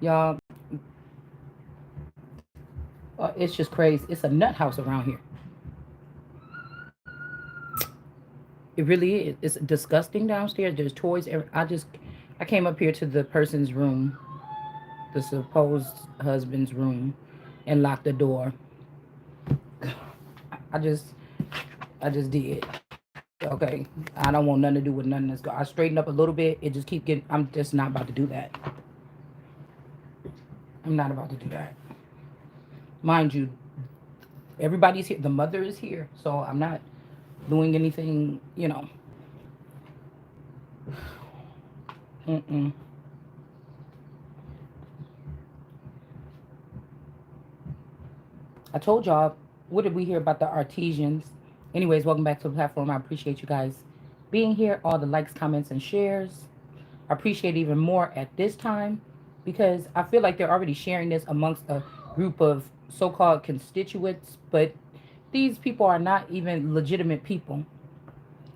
Y'all, it's just crazy. It's a nut house around here. It really is. It's disgusting downstairs. There's toys. I came up here to the person's room, the supposed husband's room, and locked the door. I just, I just did. Okay, I don't want nothing to do with nothing that's. I straightened up a little bit. It just keep getting. I'm just not about to do that. I'm not about to do that. Mind you, everybody's here. The mother is here, so I'm not doing anything. Mm-mm. I told y'all. What did we hear about the artisans? Anyways, welcome back to the platform. I appreciate you guys being here. All the likes, comments, and shares. I appreciate it even more at this time because I feel like they're already sharing this amongst a group of so-called constituents, but these people are not even legitimate people.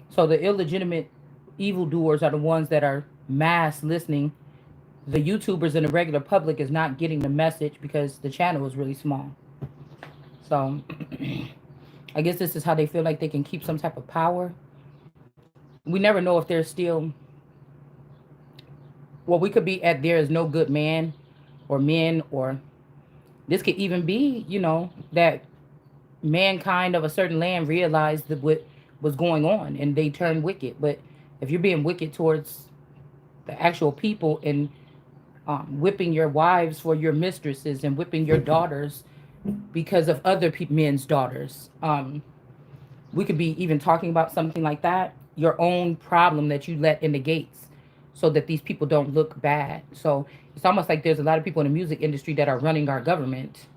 So the illegitimate evildoers are the ones that are mass listening. The YouTubers and the regular public is not getting the message because the channel is really small. So I guess this is how they feel like they can keep some type of power. We never know if they're still, well, we could be at there is no good man or men, or this could even be, that mankind of a certain land realized that what was going on and they turned wicked. But if you're being wicked towards the actual people and whipping your wives for your mistresses and whipping your daughters because of other men's daughters, we could be even talking about something like that. Your own problem that you let in the gates so that these people don't look bad. So it's almost like there's a lot of people in the music industry that are running our government,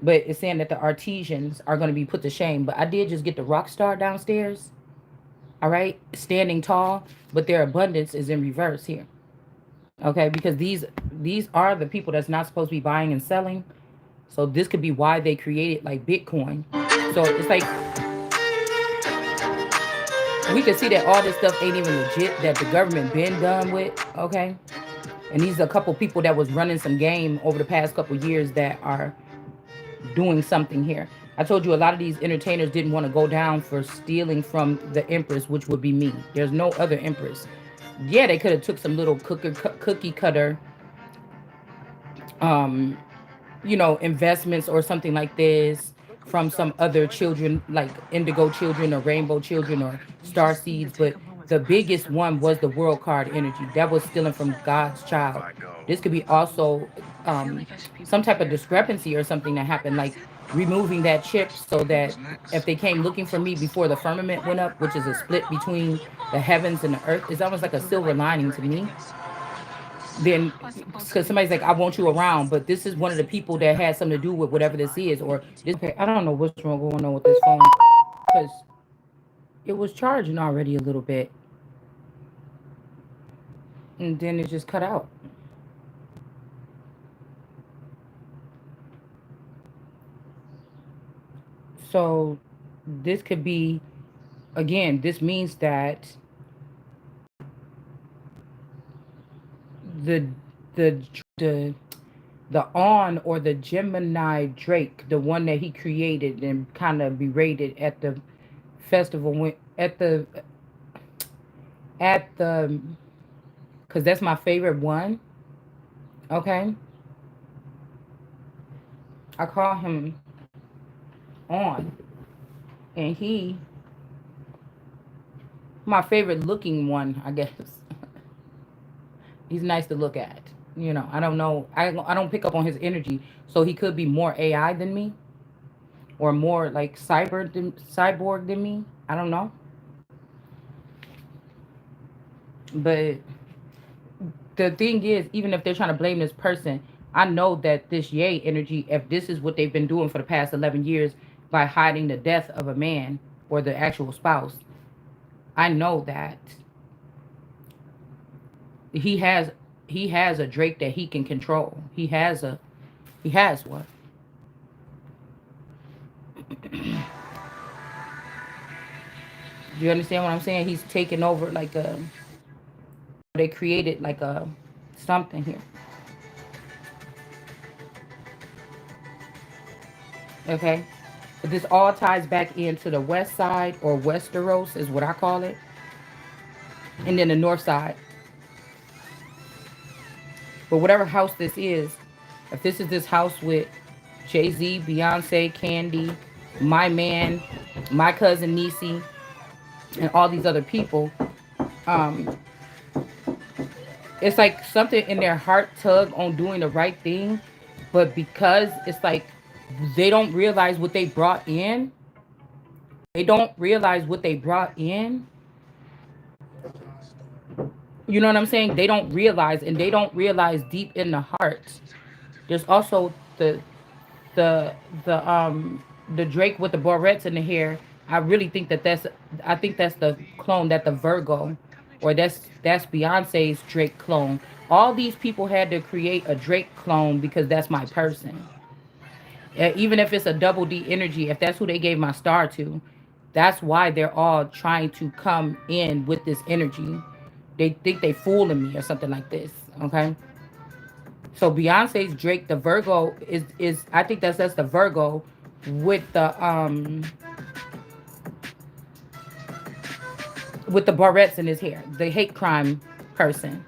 but it's saying that the artisans are going to be put to shame. But I did just get the rock star downstairs, all right, standing tall, but their abundance is in reverse here. Okay, because these are the people that's not supposed to be buying and selling. So this could be why they created like Bitcoin. So it's like we can see that all this stuff ain't even legit, that the government been done with. Okay, and these are a couple people that was running some game over the past couple years that are doing something here. I told you a lot of these entertainers didn't want to go down for stealing from the Empress, which would be me. There's no other Empress. Yeah, they could have took some little cookie cutter, um, investments or something like this from some other children, like indigo children or rainbow children or star seeds. But the biggest one was the world card energy. That was stealing from God's child. This could be also some type of discrepancy or something that happened, like removing that chip so that if they came looking for me before the firmament went up, which is a split between the heavens and the earth, it's almost like a silver lining to me. Then because somebody's like, I want you around, but this is one of the people that has something to do with whatever this is, or this. Okay, I don't know what's wrong going on with this phone because it was charging already a little bit, and then it just cut out. So this could be, again, this means that the the the the on or the Gemini Drake, the one that he created and kind of berated at the festival, when at the because that's my favorite one. Okay, I call him on, and he my favorite looking one, I guess. He's nice to look at. I don't know. I don't pick up on his energy, so he could be more AI than me, or more like cyborg than me. I don't know, but the thing is, even if they're trying to blame this person, I know that this yay energy, if this is what they've been doing for the past 11 years by hiding the death of a man or the actual spouse, I know that he has he has a Drake that he can control. He has one. Do you understand what I'm saying? He's taken over like a, they created like a something here. Okay. But this all ties back into the west side, or Westeros is what I call it. And then the north side. But whatever house this is, if this is this house with Jay-Z, Beyonce, Candy, my man, my cousin Niecy, and all these other people, um, it's like something in their heart tug on doing the right thing, but because it's like they don't realize what they brought in, they don't realize what they brought in. You know what I'm saying? They don't realize, and they don't realize deep in the heart. There's also the the Drake with the barrettes in the hair. I really think that I think that's the clone, that the Virgo, or that's Beyonce's Drake clone. All these people had to create a Drake clone because that's my person. Even if it's a double D energy, if that's who they gave my star to, that's why they're all trying to come in with this energy. They think they fooling me or something like this. Okay. So Beyonce's Drake, the Virgo is I think that's the Virgo with the barrettes in his hair, the hate crime person.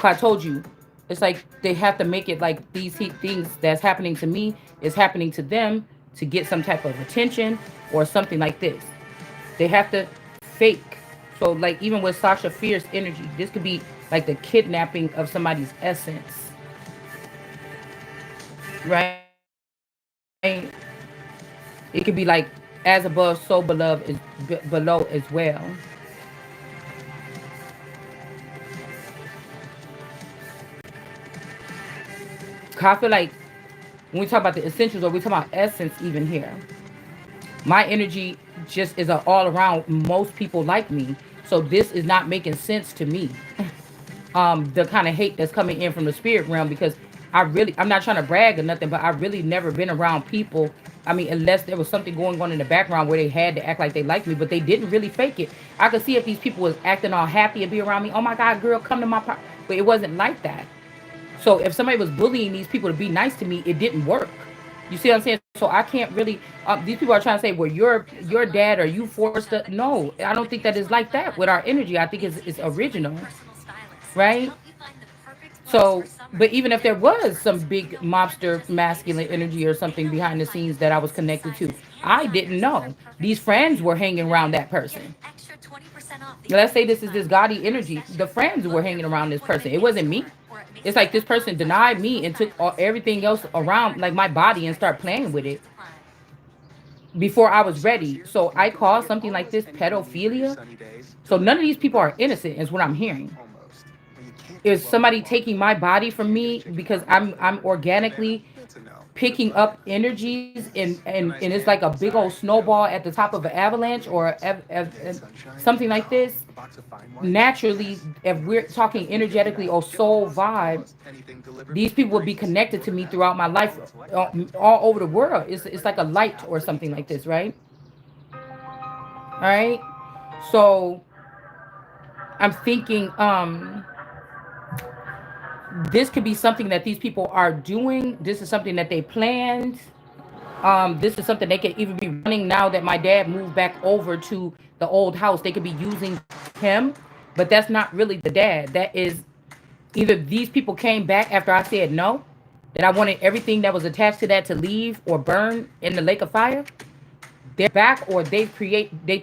I told you, it's like they have to make it like these things that's happening to me is happening to them to get some type of attention or something like this. They have to fake. So like even with Sasha Fierce energy, this could be like the kidnapping of somebody's essence, right? It could be like as above, so below is below as well. I feel like when we talk about the essentials or we talk about essence even here, my energy just is an all around. Most people like me. So this is not making sense to me. The kind of hate that's coming in from the spirit realm, because I'm not trying to brag or nothing, but I really never been around people. I mean, unless there was something going on in the background where they had to act like they liked me, but they didn't really fake it. I could see if these people was acting all happy and be around me. Oh my God, girl, come to my party. But it wasn't like that. So if somebody was bullying these people to be nice to me, it didn't work. You see what I'm saying? So I can't really. These people are trying to say, "Well, your dad or you forced to." No, I don't think that is like that with our energy. I think it's original, right? So, but even if there was some big mobster masculine energy or something behind the scenes that I was connected to, I didn't know. These friends were hanging around that person. Let's say this is this gaudy energy. The friends were hanging around this person. It wasn't me. It's like this person denied me and took everything else around, like my body, and start playing with it before I was ready. So I call something like this pedophilia. So none of these people are innocent, is what I'm hearing. Is somebody taking my body from me because I'm organically picking up energies, and it's like a big old snowball at the top of an avalanche or something like this. Naturally, if we're talking energetically or soul vibe, these people will be connected to me throughout my life, all over the world. It's like a light or something like this, right? All right. So I'm thinking, this could be something that these people are doing. This is something that they planned. This is something they could even be running now that my dad moved back over to the old house. They could be using him, but that's not really the dad. That is either these people came back after I said no, that I wanted everything that was attached to that to leave or burn in the lake of fire. They're back, or they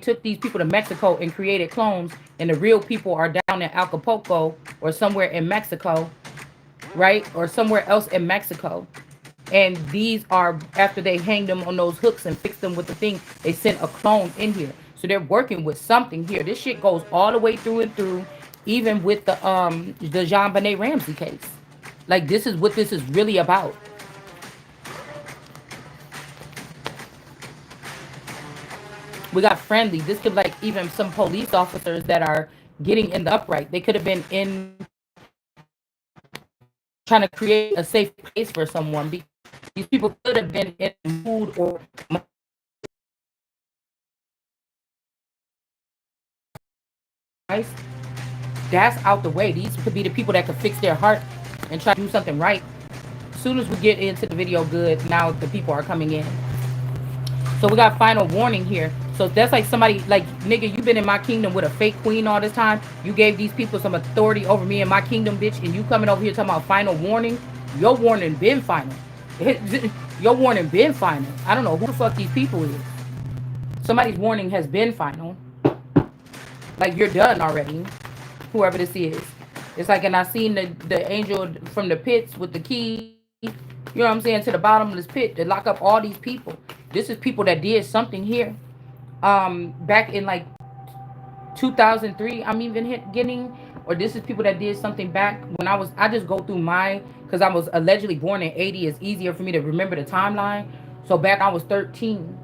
took these people to Mexico and created clones, and the real people are down in Acapulco or somewhere in Mexico, right? Or somewhere else in Mexico. And these are, after they hanged them on those hooks and fixed them with the thing, they sent a clone in here. So they're working with something here. This shit goes all the way through and through, even with the Jean Benet Ramsey case. Like, this is what this is really about. We got friendly. This could, like, even some police officers that are getting in the upright. They could have been in trying to create a safe place for someone. These people could have been in mood or that's out the way. These could be the people that could fix their heart and try to do something right. soon as we get into the video, good. Now the people are coming in. So we got final warning here. So that's like somebody like, nigga, you been in my kingdom with a fake queen all this time. You gave these people some authority over me in my kingdom, bitch, and you coming over here talking about final warning. Your warning been final. Your warning been final. I don't know who the fuck these people is. Somebody's warning has been final. Like, you're done already. Whoever this is. It's like, and I seen the angel from the pits with the key, you know what I'm saying, to the bottom of this pit to lock up all these people. This is people that did something here. Back in like 2003, I'm even getting, or this is people that did something back when I just go through my, because I was allegedly born in 80. It's easier for me to remember the timeline. So back I was 13.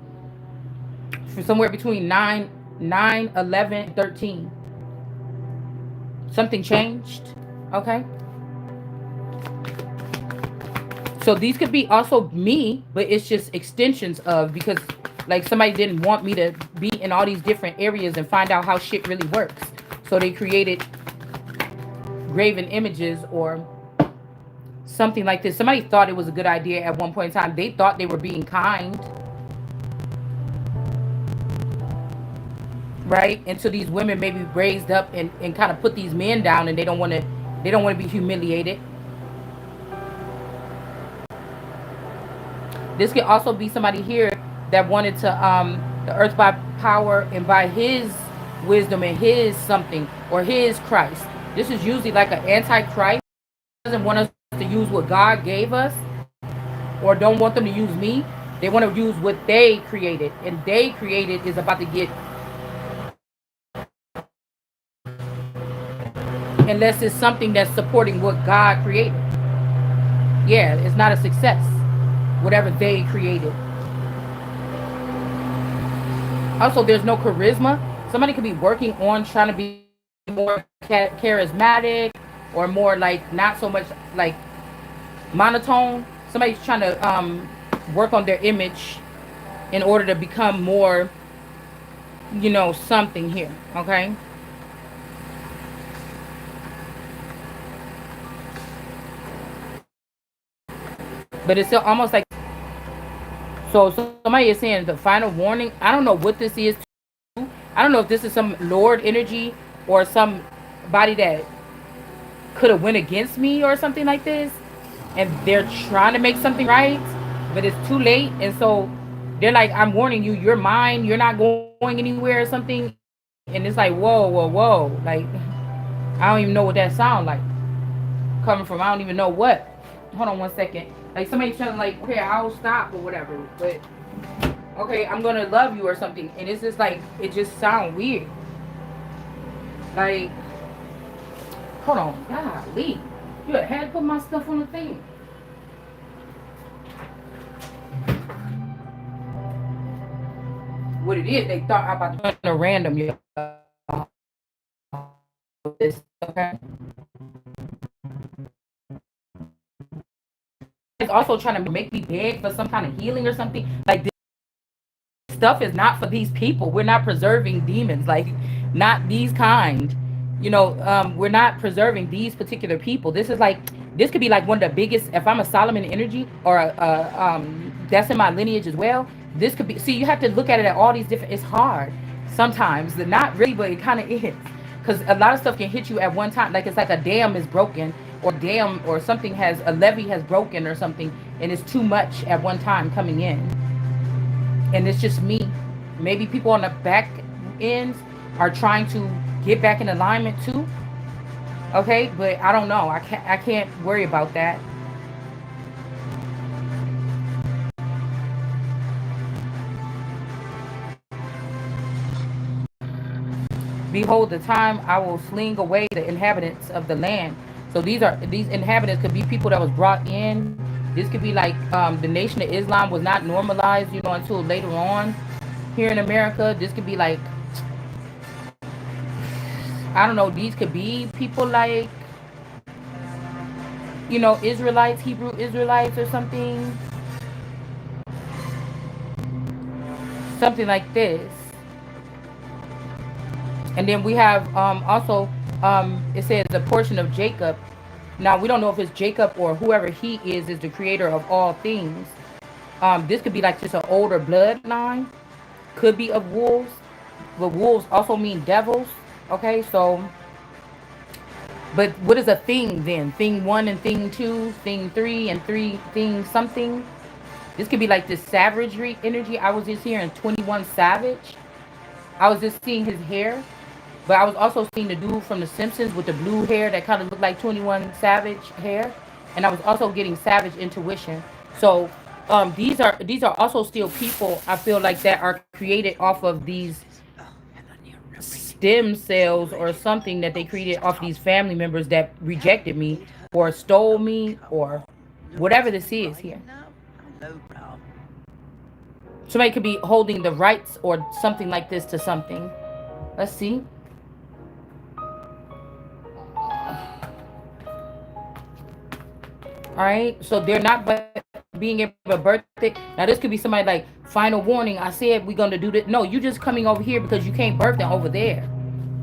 From somewhere between 11, 13. Something changed. Okay. So these could be also me, but it's just extensions of, because like somebody didn't want me to be in all these different areas and find out how shit really works. So they created graven images or something like this. Somebody thought it was a good idea at one point in time. They thought they were being kind. Right? And so these women maybe raised up and kind of put these men down, and they don't want to be humiliated. This could also be somebody here that wanted to the earth by power and by his wisdom and his something or his Christ. This is usually like an antichrist. Doesn't want us to use what God gave us, or don't want them to use me. They want to use what they created, and they created is about to get, unless it's something that's supporting what God created. Yeah, it's not a success. Whatever they created. Also, there's no charisma. Somebody could be working on trying to be more charismatic or more like not so much like monotone. Somebody's trying to work on their image in order to become more, you know, something here. Okay. But it's still almost like, so somebody is saying the final warning. I don't know what this is. I don't know if this is some Lord energy or somebody that could have went against me or something like this, and they're trying to make something right, but it's too late. And so they're like, I'm warning you, you're mine, you're not going anywhere or something. And it's like, whoa, whoa, whoa. Like, I don't even know what that sound like coming from. I don't even know what. Hold on one second. Like somebody's trying to like, okay, I'll stop or whatever, but okay, I'm gonna love you or something. And it's just like, it just sounds weird. Like, hold on, golly. You had to put my stuff on the thing. What it is, they thought I about to run a random, this, okay? It's also trying to make me beg for some kind of healing or something. Like, this stuff is not for these people. We're not preserving demons, like not these kind. You know, we're not preserving these particular people. This is like, this could be like one of the biggest, if I'm a Solomon energy or that's in my lineage as well. This could be, see, you have to look at it at all these different, it's hard sometimes, not really, but it kind of is. Because a lot of stuff can hit you at one time. Like, it's like a dam is broken, or dam or something has, a levee has broken or something, and it's too much at one time coming in. And it's just me. Maybe people on the back ends are trying to get back in alignment too. Okay, but I don't know. I can't worry about that. Behold, the time I will sling away the inhabitants of the land. So these inhabitants could be people that was brought in. This could be like the Nation of Islam was not normalized, you know, until later on here in America. This could be like, I don't know, these could be people like, you know, Israelites, Hebrew Israelites or something. Something like this. And then we have also, it says the portion of Jacob. Now we don't know if it's Jacob or whoever he is the creator of all things. This could be like just an older bloodline. Could be of wolves, but wolves also mean devils. Okay, so but what is a thing then? Thing one and thing two, thing three and three, thing something. This could be like this savagery energy. I was just hearing 21 Savage. I was just seeing his hair, but I was also seeing the dude from The Simpsons with the blue hair that kind of looked like 21 Savage hair, and I was also getting Savage intuition. So these are also still people I feel like that are created off of these stem cells or something that they created off these family members that rejected me or stole me or whatever this is here. Somebody could be holding the rights or something like this to something. Let's see. All right. So they're not being able to birth it. Now this could be somebody like final warning. I said we're gonna do this. No, you just coming over here because you can't birth them over there.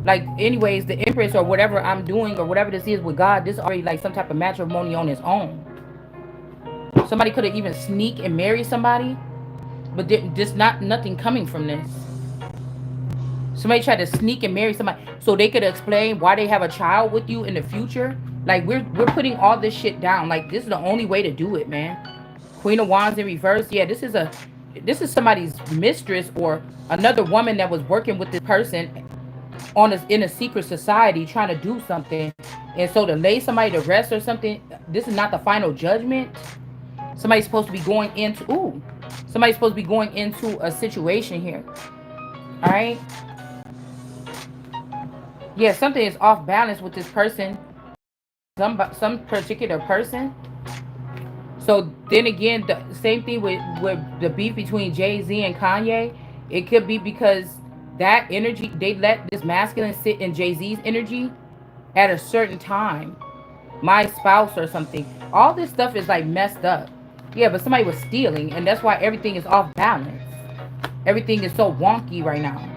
Like anyways, the Empress or whatever I'm doing or whatever this is with God, this is already like some type of matrimony on its own. Somebody could have even sneak and marry somebody, but there's not nothing coming from this. Somebody tried to sneak and marry somebody so they could explain why they have a child with you in the future. Like we're putting all this shit down. Like this is the only way to do it, man. Queen of Wands in reverse. Yeah, this is somebody's mistress or another woman that was working with this person on in a secret society trying to do something. And so to lay somebody to rest or something, this is not the final judgment. Somebody's supposed to be going into somebody's supposed to be going into a situation here. All right. Yeah, something is off balance with this person, some particular person. So then again, the same thing with the beef between Jay-Z and Kanye. It could be because that energy, they let this masculine sit in Jay-Z's energy at a certain time. My spouse or something. All this stuff is like messed up. Yeah, but somebody was stealing, and that's why everything is off balance. Everything is so wonky right now.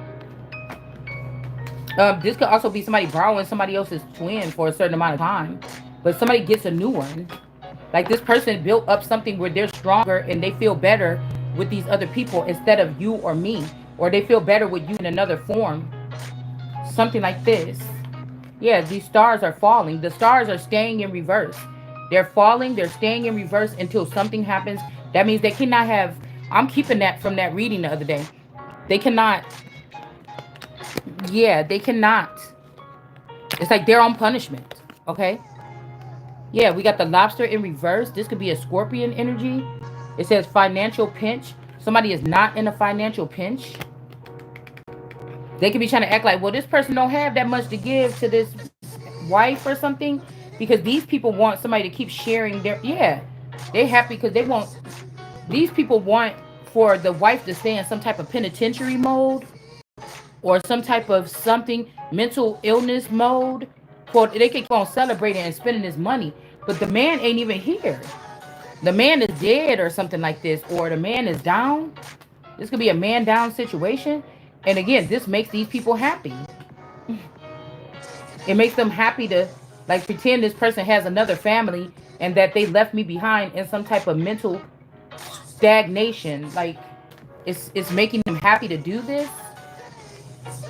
This could also be somebody borrowing somebody else's twin for a certain amount of time, but somebody gets a new one. Like this person built up something where they're stronger and they feel better with these other people instead of you or me, or they feel better with you in another form. Something like this. Yeah, these stars are falling. The stars are staying in reverse. They're falling, they're staying in reverse until something happens. That means they cannot have. I'm keeping that from that reading the other day. They cannot. Yeah, they cannot. It's like they're on punishment. Okay? Yeah, we got the lobster in reverse. This could be a scorpion energy. It says financial pinch. Somebody is not in a financial pinch. They could be trying to act like, well, this person don't have that much to give to this wife or something. Because these people want somebody to keep sharing their... Yeah, they happy because they want... These people want for the wife to stay in some type of penitentiary mode. Or some type of something, mental illness mode. For they can keep on celebrating and spending this money. But the man ain't even here. The man is dead or something like this. Or the man is down. This could be a man down situation. And again, this makes these people happy. It makes them happy to like pretend this person has another family and that they left me behind in some type of mental stagnation. Like it's making them happy to do this.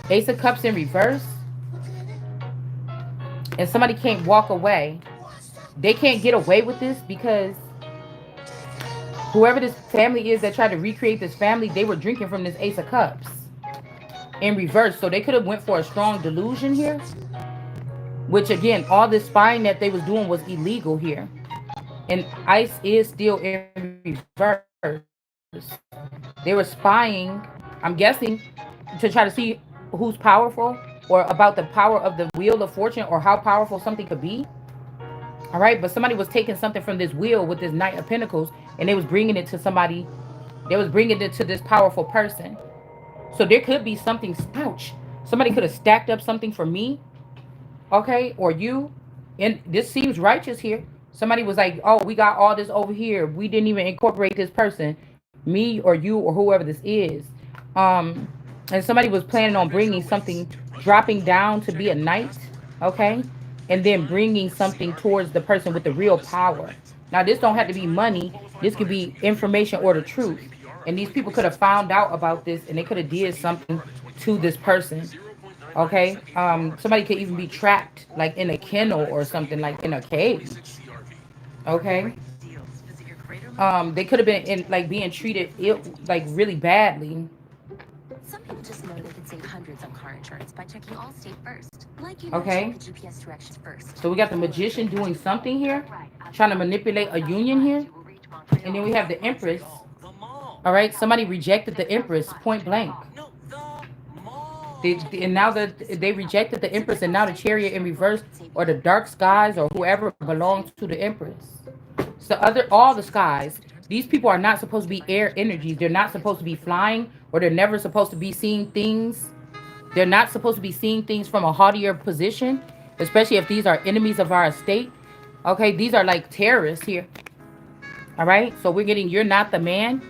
Ace of Cups in reverse. And somebody can't walk away. They can't get away with this because whoever this family is that tried to recreate this family, they were drinking from this Ace of Cups in reverse. So they could have went for a strong delusion here. Which again, all this spying that they was doing was illegal here. And ICE is still in reverse. They were spying, I'm guessing, to try to see who's powerful or about the power of the Wheel of Fortune or how powerful something could be. All right, but somebody was taking something from this wheel with this Knight of Pentacles and they was bringing it to somebody. They was bringing it to this powerful person. So there could be something, ouch. Somebody could have stacked up something for me, okay, or you. And this seems righteous here. Somebody was like, oh, we got all this over here. We didn't even incorporate this person, me or you or whoever this is. And somebody was planning on bringing something, dropping down to be a knight, okay? and then bringing something towards the person with the real power. Now, this don't have to be money. This could be information or the truth. And these people could have found out about this and they could have did something to this person. Okay? Somebody could even be trapped like in a kennel or something, like in a cage. Okay? They could have been in like being treated ill, like really badly. Some people just know they can save hundreds on car insurance by checking Allstate first. Like check Okay? the GPS directions first. So we got the magician doing something here, trying to manipulate a union here. And then we have the Empress. All right, somebody rejected the Empress point blank. And now that they rejected the Empress, and now the Chariot in reverse, or the dark skies, or whoever belongs to the Empress. So all the skies. These people are not supposed to be air energies. They're not supposed to be flying, or they're never supposed to be seeing things. They're not supposed to be seeing things from a haughtier position, especially if these are enemies of our estate. Okay, these are like terrorists here. All right, so we're getting you're not the man,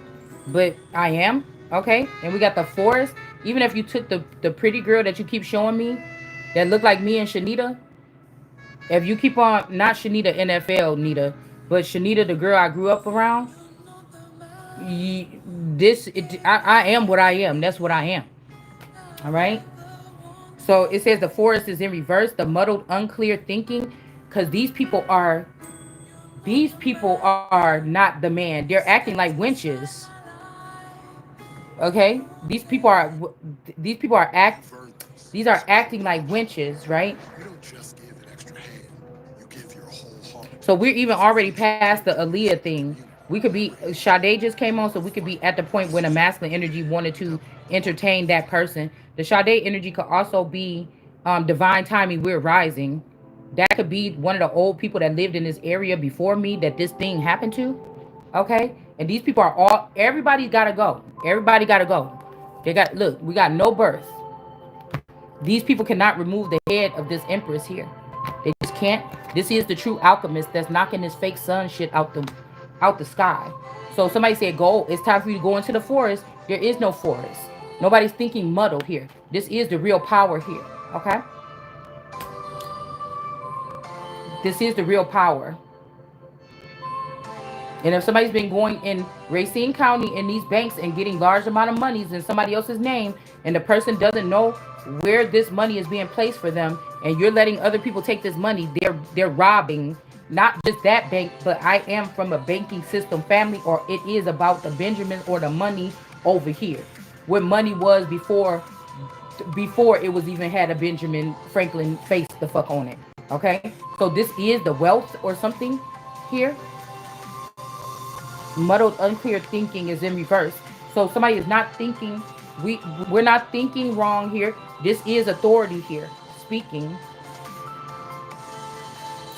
but I am. Okay, and we got the forest. Even if you took the pretty girl that you keep showing me, that looked like me and Shanita, if you keep on not Shanita NFL Nita, but Shanita the girl I grew up around, I am what I am. That's what I am. All right. So it says the forest is in reverse, the muddled, unclear thinking, because these people are not the man. They're acting like winches. Okay, these people are act these are acting like winches, right? So we're even already past the Aaliyah thing. We could be Sade just came on, so we could be at the point when a masculine energy wanted to entertain that person. The Sade energy could also be divine timing. We're rising. That could be one of the old people that lived in this area before me that this thing happened to. Okay, and these people are all. Everybody's got to go. Everybody got to go. They got look. We got no birth. These people cannot remove the head of this empress here. They just can't. This is the true alchemist that's knocking this fake sun shit out the sky. So somebody said, "Go. It's time for you to go into the forest." There is no forest. Nobody's thinking muddle here. This is the real power here. Okay. This is the real power. And if somebody's been going in Racine County in these banks and getting large amount of monies in somebody else's name, and the person doesn't know where this money is being placed for them, and you're letting other people take this money, they're robbing not just that bank, but I am from a banking system family, or it is about the Benjamins or the money over here, where money was before it was even had a Benjamin Franklin face the fuck on it. Okay, so this is the wealth or something here. Muddled, unclear thinking is in reverse. So somebody is not thinking. We're not thinking wrong here. This is authority here speaking.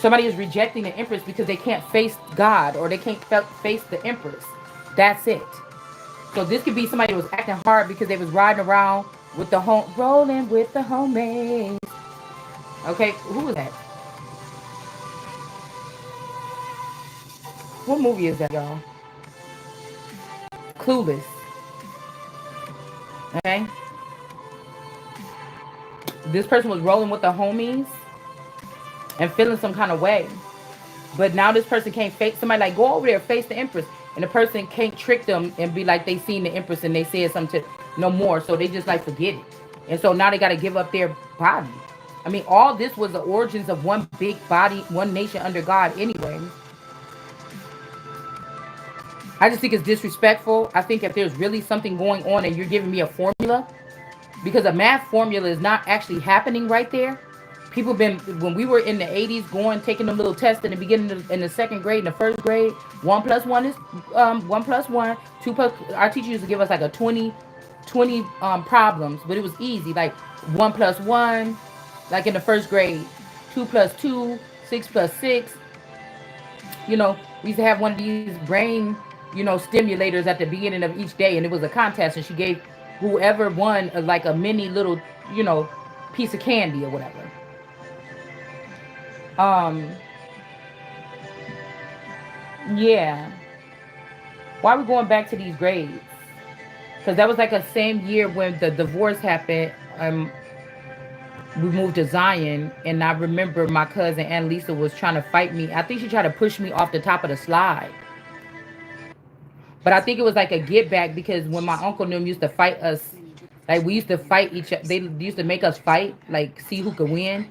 Somebody is rejecting the empress because they can't face God, or they can't face the empress. That's it. So this could be somebody who was acting hard because they was riding around with the rolling with the homies. Okay, who is that? What movie is that, y'all? Clueless. Okay. This person was rolling with the homies and feeling some kind of way. But now this person can't face somebody, like, go over there, face the empress. And the person can't trick them and be like they seen the empress and they said something to no more. So they just like forget it. And so now they got to give up their body. I mean, all this was the origins of one big body, one nation under God anyway. I just think it's disrespectful. I think if there's really something going on and you're giving me a formula, because a math formula is not actually happening right there. People been, when we were in the 80s, going taking them little tests in the beginning in the second grade, in the first grade, 1 plus 1 is 1 plus 1, 2 plus, our teacher used to give us like a 20 problems, but it was easy, like 1 plus 1, like in the first grade, 2 plus 2, 6 plus 6. We used to have one of these brain stimulators at the beginning of each day, and it was a contest, and she gave whoever won like a mini little you know piece of candy or whatever. um yeah, why are we going back to these grades? Because that was like a same year when the divorce happened. we moved to Zion, and I remember my cousin Annalisa was trying to fight me. I think she tried to push me off the top of the slide. But I think it was like a get back because when my uncle and them used to fight us, like we used to fight each other. They used to make us fight, like see who could win.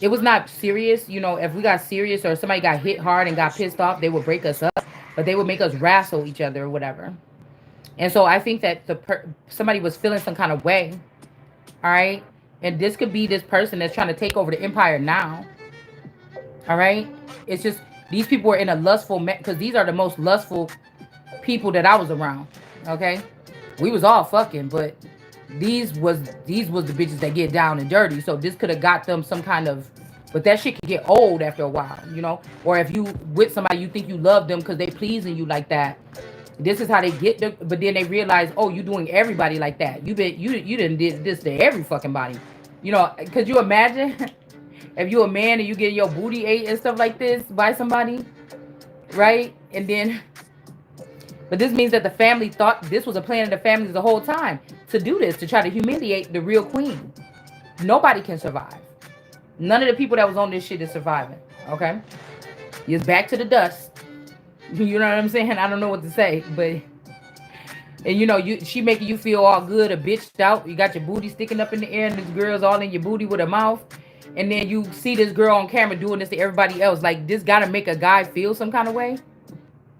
It was not serious, you know. If we got serious or somebody got hit hard and got pissed off, they would break us up, but they would make us wrestle each other or whatever. And so I think that somebody was feeling some kind of way, all right. And this could be this person that's trying to take over the empire now, all right. It's just these people are in a lustful because these are the most lustful people that I was around. Okay, we was all fucking, but these was the bitches that get down and dirty. So this could have got them some kind of, but that shit can get old after a while, you know. Or if you with somebody you think you love them because they pleasing you like that, this is how they get the. But then they realize, oh, you doing everybody like that. You didn't did this to every fucking body, you know. Could you imagine if you a man and you getting your booty ate and stuff like this by somebody, right? And then but this means that the family thought this was a plan of the family the whole time to do this, to try to humiliate the real queen. Nobody can survive. None of the people that was on this shit is surviving. Okay? It's back to the dust. You know what I'm saying? I don't know what to say, but and you know, she making you feel all good, a bitched out. You got your booty sticking up in the air, and this girl's all in your booty with her mouth. And then you see this girl on camera doing this to everybody else. Like this gotta make a guy feel some kind of way.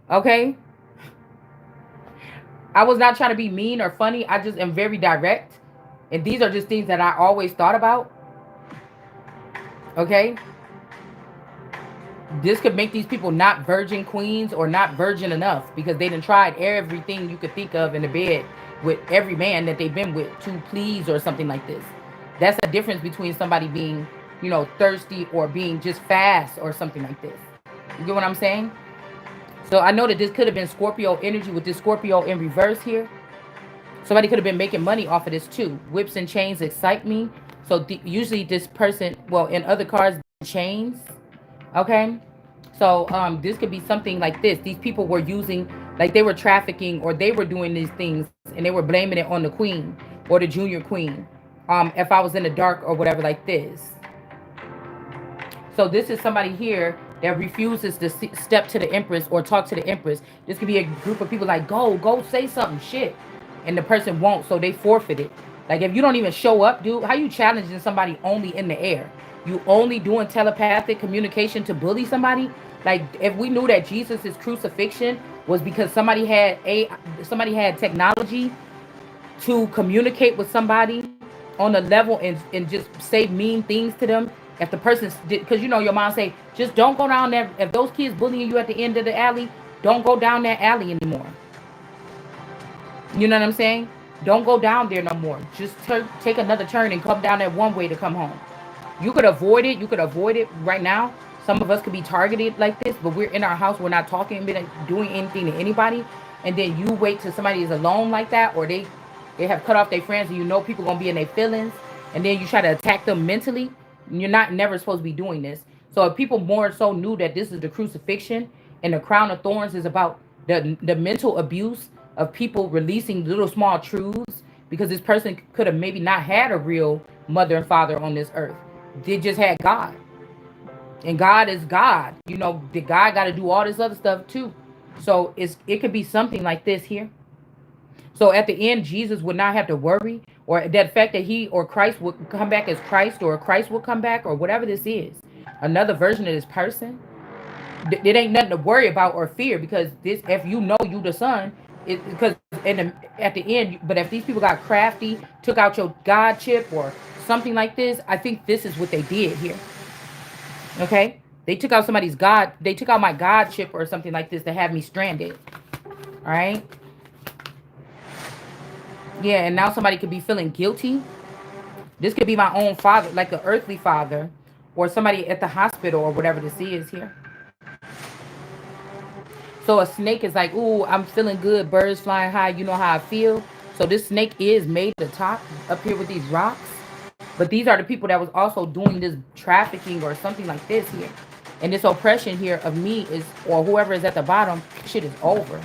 Okay? I was not trying to be mean or funny. I just am very direct. And these are just things that I always thought about. Okay? This could make these people not virgin queens or not virgin enough because they done tried everything you could think of in the bed with every man that they've been with to please or something like this. That's the difference between somebody being, you know, thirsty or being just fast or something like this. You get what I'm saying? So I know that this could have been Scorpio energy with this Scorpio in reverse here. Somebody could have been making money off of this too. Whips and chains excite me. So usually this person, well, in other cards, chains. Okay. So this could be something like this. These people were using, like they were trafficking or they were doing these things and they were blaming it on the queen or the junior queen. If I was in the dark or whatever like this. So this is somebody here that refuses to step to the Empress or talk to the Empress. This could be a group of people like, go say something, shit. And the person won't, so they forfeit it. Like if you don't even show up, dude, how you challenging somebody only in the air? You only doing telepathic communication to bully somebody? Like if we knew that Jesus' crucifixion was because somebody had technology to communicate with somebody on a level and just say mean things to them. If the person did, because you know your mom say, just don't go down there. If those kids bullying you at the end of the alley, don't go down that alley anymore. You know what I'm saying? Don't go down there no more. Just take another turn and come down that one way to come home. You could avoid it. You could avoid it right now. Some of us could be targeted like this, but we're in our house. We're not talking, doing anything to anybody. And then you wait till somebody is alone like that, or they have cut off their friends, and you know people gonna be in their feelings, and then you try to attack them mentally. You're not never supposed to be doing this. So if people more so knew that this is the crucifixion and the crown of thorns is about the mental abuse of people releasing little small truths, because this person could have maybe not had a real mother and father on this earth. They just had God. And God is God. You know, the God got to do all this other stuff too. So it could be something like this here. So at the end, Jesus would not have to worry, or that fact that he or Christ would come back as Christ, or Christ will come back, or whatever this is. Another version of this person. It ain't nothing to worry about or fear, because this, if you know you the son, because at the end, but if these people got crafty, took out your God chip or something like this, I think this is what they did here. Okay? They took out somebody's God, they took out my God chip or something like this to have me stranded. All right? Yeah, and now somebody could be feeling guilty. This could be my own father, like an earthly father, or somebody at the hospital or whatever this is here. So a snake is like, ooh, I'm feeling good, birds flying high, you know how I feel. So this snake is made to top up here with these rocks. But these are the people that was also doing this trafficking or something like this here. And this oppression here of me is, or whoever is at the bottom, shit is over.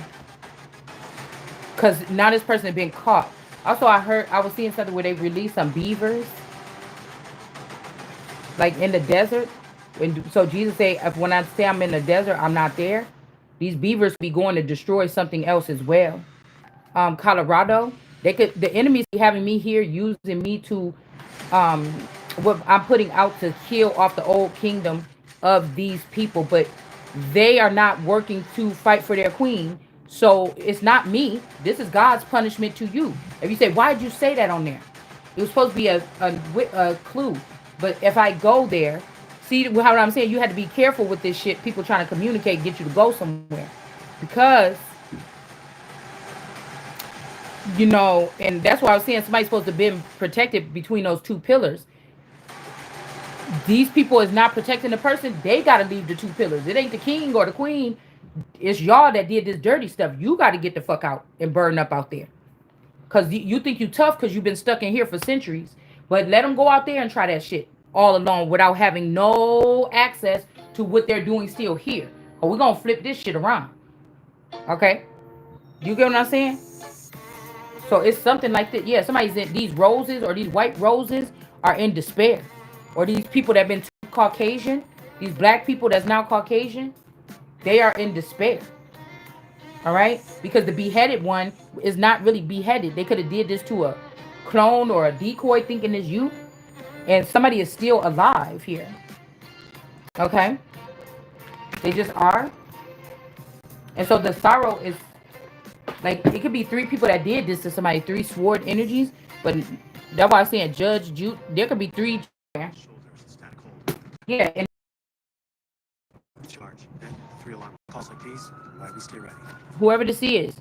Because now this person has been caught. Also, I was seeing something where they released some beavers. like in the desert. And so Jesus say, if when I say I'm in the desert, I'm not there. These beavers be going to destroy something else as well. Colorado, the enemies having me here using me to um what I'm putting out to kill off the old kingdom of these people, but they are not working to fight for their queen. So it's not me. This is God's punishment to you. If you say, why did you say that on there? It was supposed to be a clue. But if I go there, see how I'm saying, you had to be careful with this shit. People trying to communicate, get you to go somewhere, because and that's why I was saying somebody's supposed to be protected between those two pillars. These people is not protecting the person. They got to leave the two pillars. It ain't the king or the queen. It's y'all that did this dirty stuff. You got to get the fuck out and burn up out there. Because you think you tough because you've been stuck in here for centuries. But let them go out there and try that shit all alone without having no access to what they're doing still here. Or we're going to flip this shit around. Okay? You get what I'm saying? So it's something like that. Yeah, somebody's in these roses, or these white roses are in despair. Or these people that have been Caucasian, these black people that's now Caucasian, they are in despair. All right? Because the beheaded one is not really beheaded. They could have did this to a clone or a decoy thinking it's you. And somebody is still alive here. Okay? They just are. And so the sorrow is, like, it could be three people that did this to somebody, three sword energies, but that's why I'm saying judge, Jude. There could be three. Yeah, and charge. And 3 alarm calls like these, why we stay ready. whoever this is,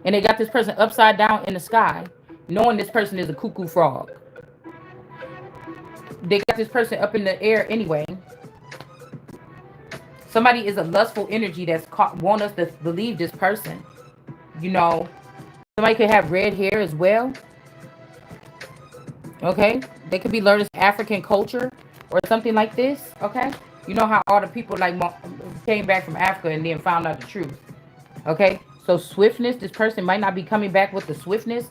and they got this person upside down in the sky, knowing this person is a cuckoo frog. They got this person up in the air anyway. Somebody is a lustful energy that's want us to believe this person. Somebody could have red hair as well. Okay, they could be learning African culture or something like this. Okay, you know how all the people like came back from Africa and then found out the truth. Okay, so swiftness. This person might not be coming back with the swiftness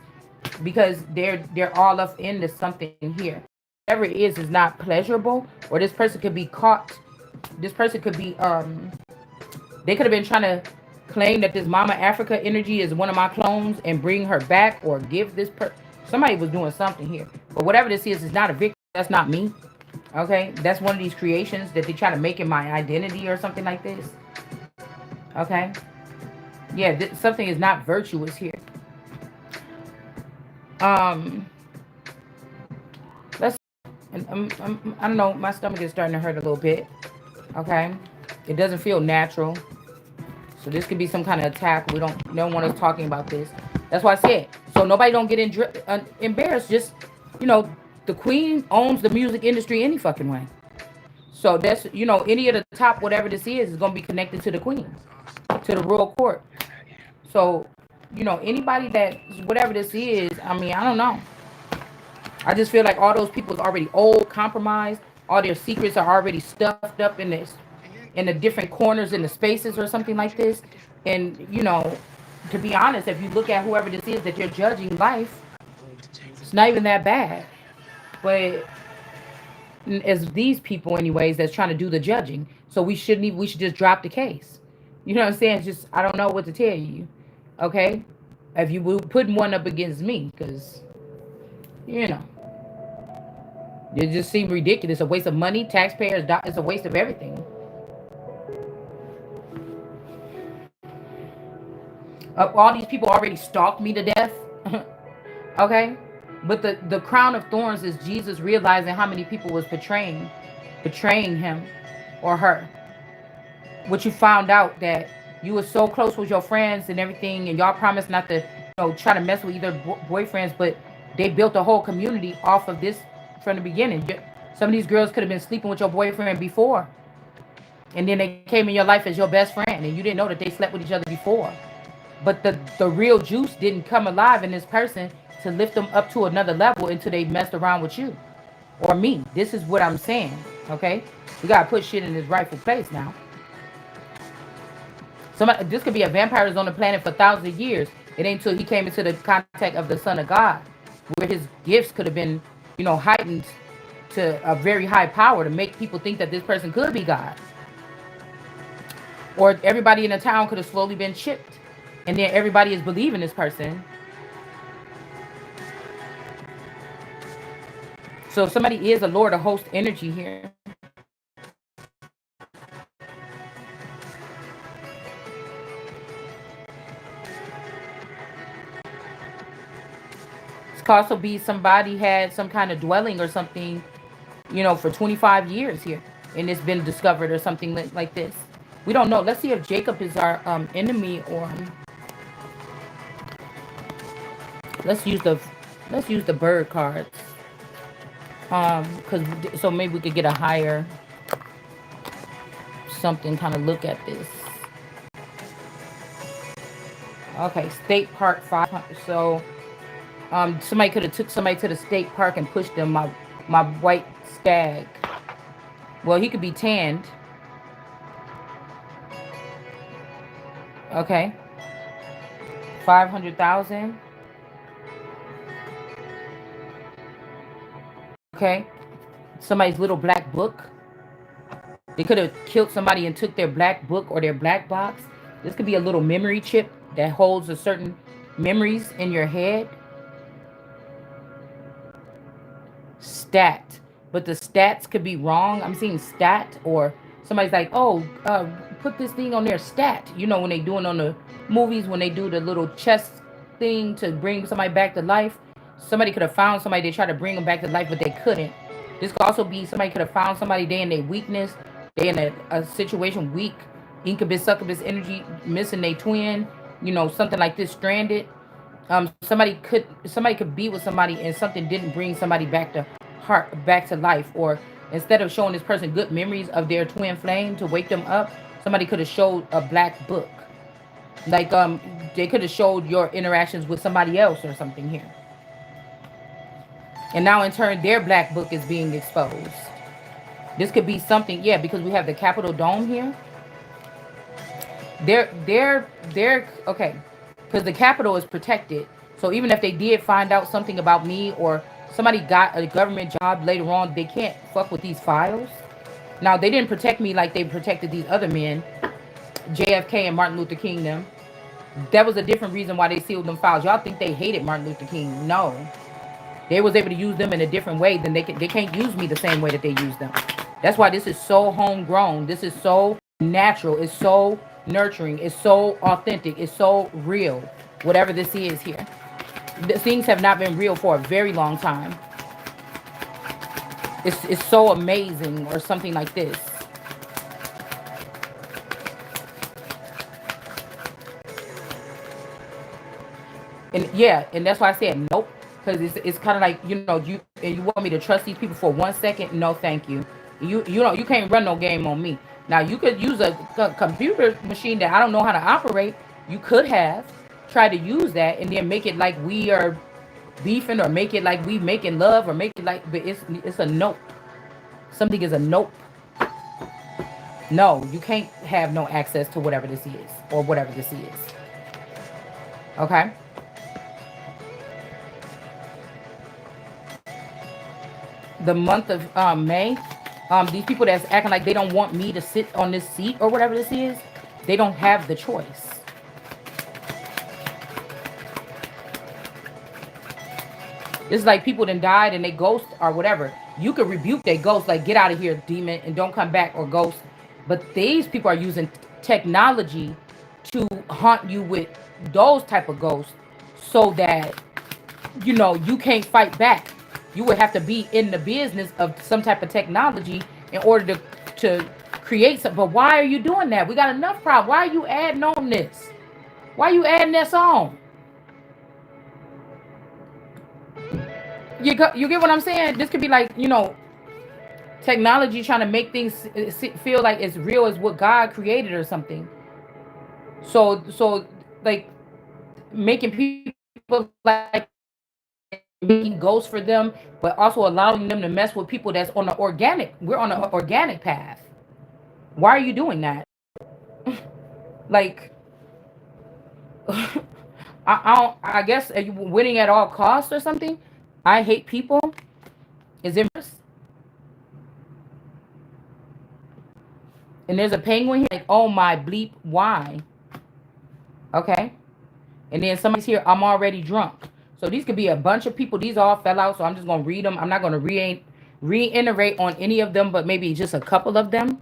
because they're all up into something here. Whatever it is not pleasurable, or this person could be caught. This person could be they could have been trying to claim that this Mama Africa energy is one of my clones and bring her back, or give this somebody was doing something here. But whatever this is not a victim. That's not me. Okay, that's one of these creations that they try to make in my identity or something like this. Okay, yeah, something is not virtuous here. Let's. I don't know. My stomach is starting to hurt a little bit. Okay, it doesn't feel natural. So this could be some kind of attack. We don't want us talking about this. That's why I said. So nobody don't get embarrassed. Just, the queen owns the music industry any fucking way. So that's, any of the top, whatever this is going to be connected to the queen, to the royal court. So, anybody that, whatever this is, I mean, I don't know. I just feel like all those people is already old, compromised. All their secrets are already stuffed up in the different corners in the spaces or something like this. And, to be honest, if you look at whoever this is that you're judging life, it's not even that bad. But as these people anyways that's trying to do the judging, so we should just drop the case. You know what I'm saying? It's just, I don't know what to tell you. Okay? If you were putting one up against me, because, it just seemed ridiculous. A waste of money, taxpayers, it's a waste of everything. All these people already stalked me to death. Okay? But the crown of thorns is Jesus realizing how many people was betraying him or her. What you found out that you were so close with your friends and everything, and y'all promised not to, try to mess with either boyfriends, but they built a whole community off of this from the beginning. Some of these girls could have been sleeping with your boyfriend before, and then they came in your life as your best friend, and you didn't know that they slept with each other before. But the real juice didn't come alive in this person to lift them up to another level until they messed around with you or me. This is what I'm saying, okay? We got to put shit in its rightful place now. This could be a vampire that's on the planet for thousands of years. It ain't until he came into the contact of the Son of God where his gifts could have been, heightened to a very high power to make people think that this person could be God. Or everybody in the town could have slowly been chipped. And then everybody is believing this person. So if somebody is a Lord of Host energy here, this could also be somebody had some kind of dwelling or something, for 25 years here. And it's been discovered or something like this. We don't know. Let's see if Jacob is our enemy, or let's use the bird cards. Cause so maybe we could get a higher something kind of look at this. Okay, state park 500. So somebody could have took somebody to the state park and pushed them. My white stag. Well, he could be tanned. Okay. 500,000. Okay. Somebody's little black book. They could have killed somebody and took their black book or their black box. This could be a little memory chip that holds a certain memories in your head. Stat. But the stats could be wrong. I'm seeing stat, or somebody's like, oh, put this thing on their stat. When they do it on the movies, when they do the little chess thing to bring somebody back to life. Somebody could have found somebody, they tried to bring them back to life, but they couldn't. This could also be somebody could have found somebody, they in their weakness. They in a situation weak. Incubus, succubus energy, missing their twin. Something like this, stranded. Somebody could be with somebody and something didn't bring somebody back to life, or instead of showing this person good memories of their twin flame to wake them up, somebody could have showed a black book. Like they could have showed your interactions with somebody else or something here. And now in turn their black book is being exposed. This could be something, yeah, because we have the Capitol Dome here. They're okay. Because the Capitol is protected. So even if they did find out something about me, or somebody got a government job later on, they can't fuck with these files. Now, they didn't protect me like they protected these other men, JFK and Martin Luther King them. That was a different reason why they sealed them files. Y'all think they hated Martin Luther King. No. They was able to use them in a different way than they can't use me the same way that they use them. That's why this is so homegrown. This is so natural. It's so nurturing. It's so authentic. It's so real. Whatever this is here. Things have not been real for a very long time. It's so amazing, or something like this. And yeah, and that's why I said nope. Because it's kind of like, you want me to trust these people for 1 second? No, thank you. You can't run no game on me. Now, you could use a computer machine that I don't know how to operate. You could have tried to use that and then make it like we are beefing, or make it like we making love, or make it like, but it's a nope. Something is a nope. No, you can't have no access to whatever this is, or whatever this is. Okay? The month of May, these people that's acting like they don't want me to sit on this seat or whatever this is, they don't have the choice. It's like people that died and they ghost or whatever. You could rebuke their ghost, like, get out of here, demon, and don't come back, or ghost. But these people are using technology to haunt you with those type of ghosts, so that you can't fight back. You would have to be in the business of some type of technology in order to create something. But why are you doing that? We got enough problems. Why are you adding on this? Why are you adding this on? You get what I'm saying? This could be like, technology trying to make things feel like it's real as what God created or something. So like making people like making ghosts for them, but also allowing them to mess with people that's on the organic. We're on an organic path. Why are you doing that? Like, I guess, are you winning at all costs or something? I hate people. Is it? And there's a penguin here. Like, oh my bleep, why? Okay. And then somebody's here. I'm already drunk. So these could be a bunch of people. These all fell out. So I'm just gonna read them. I'm not gonna reiterate on any of them, but maybe just a couple of them.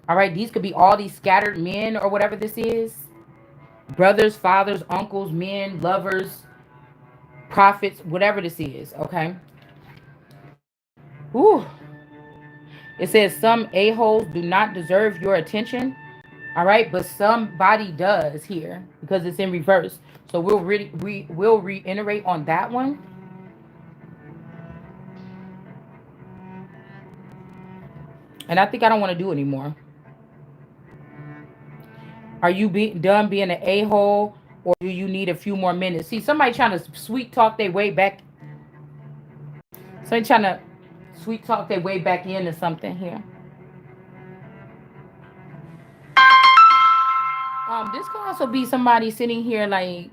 All right. These could be all these scattered men or whatever this is. Brothers, fathers, uncles, men, lovers, prophets, whatever this is. Okay. Ooh. It says some a-holes do not deserve your attention. All right, but somebody does here because it's in reverse. So we'll reiterate on that one. And I think I don't want to do anymore. Are you done being an a-hole, or do you need a few more minutes? See, somebody trying to sweet talk their way back. Somebody trying to sweet talk their way back into something here. This could also be somebody sitting here like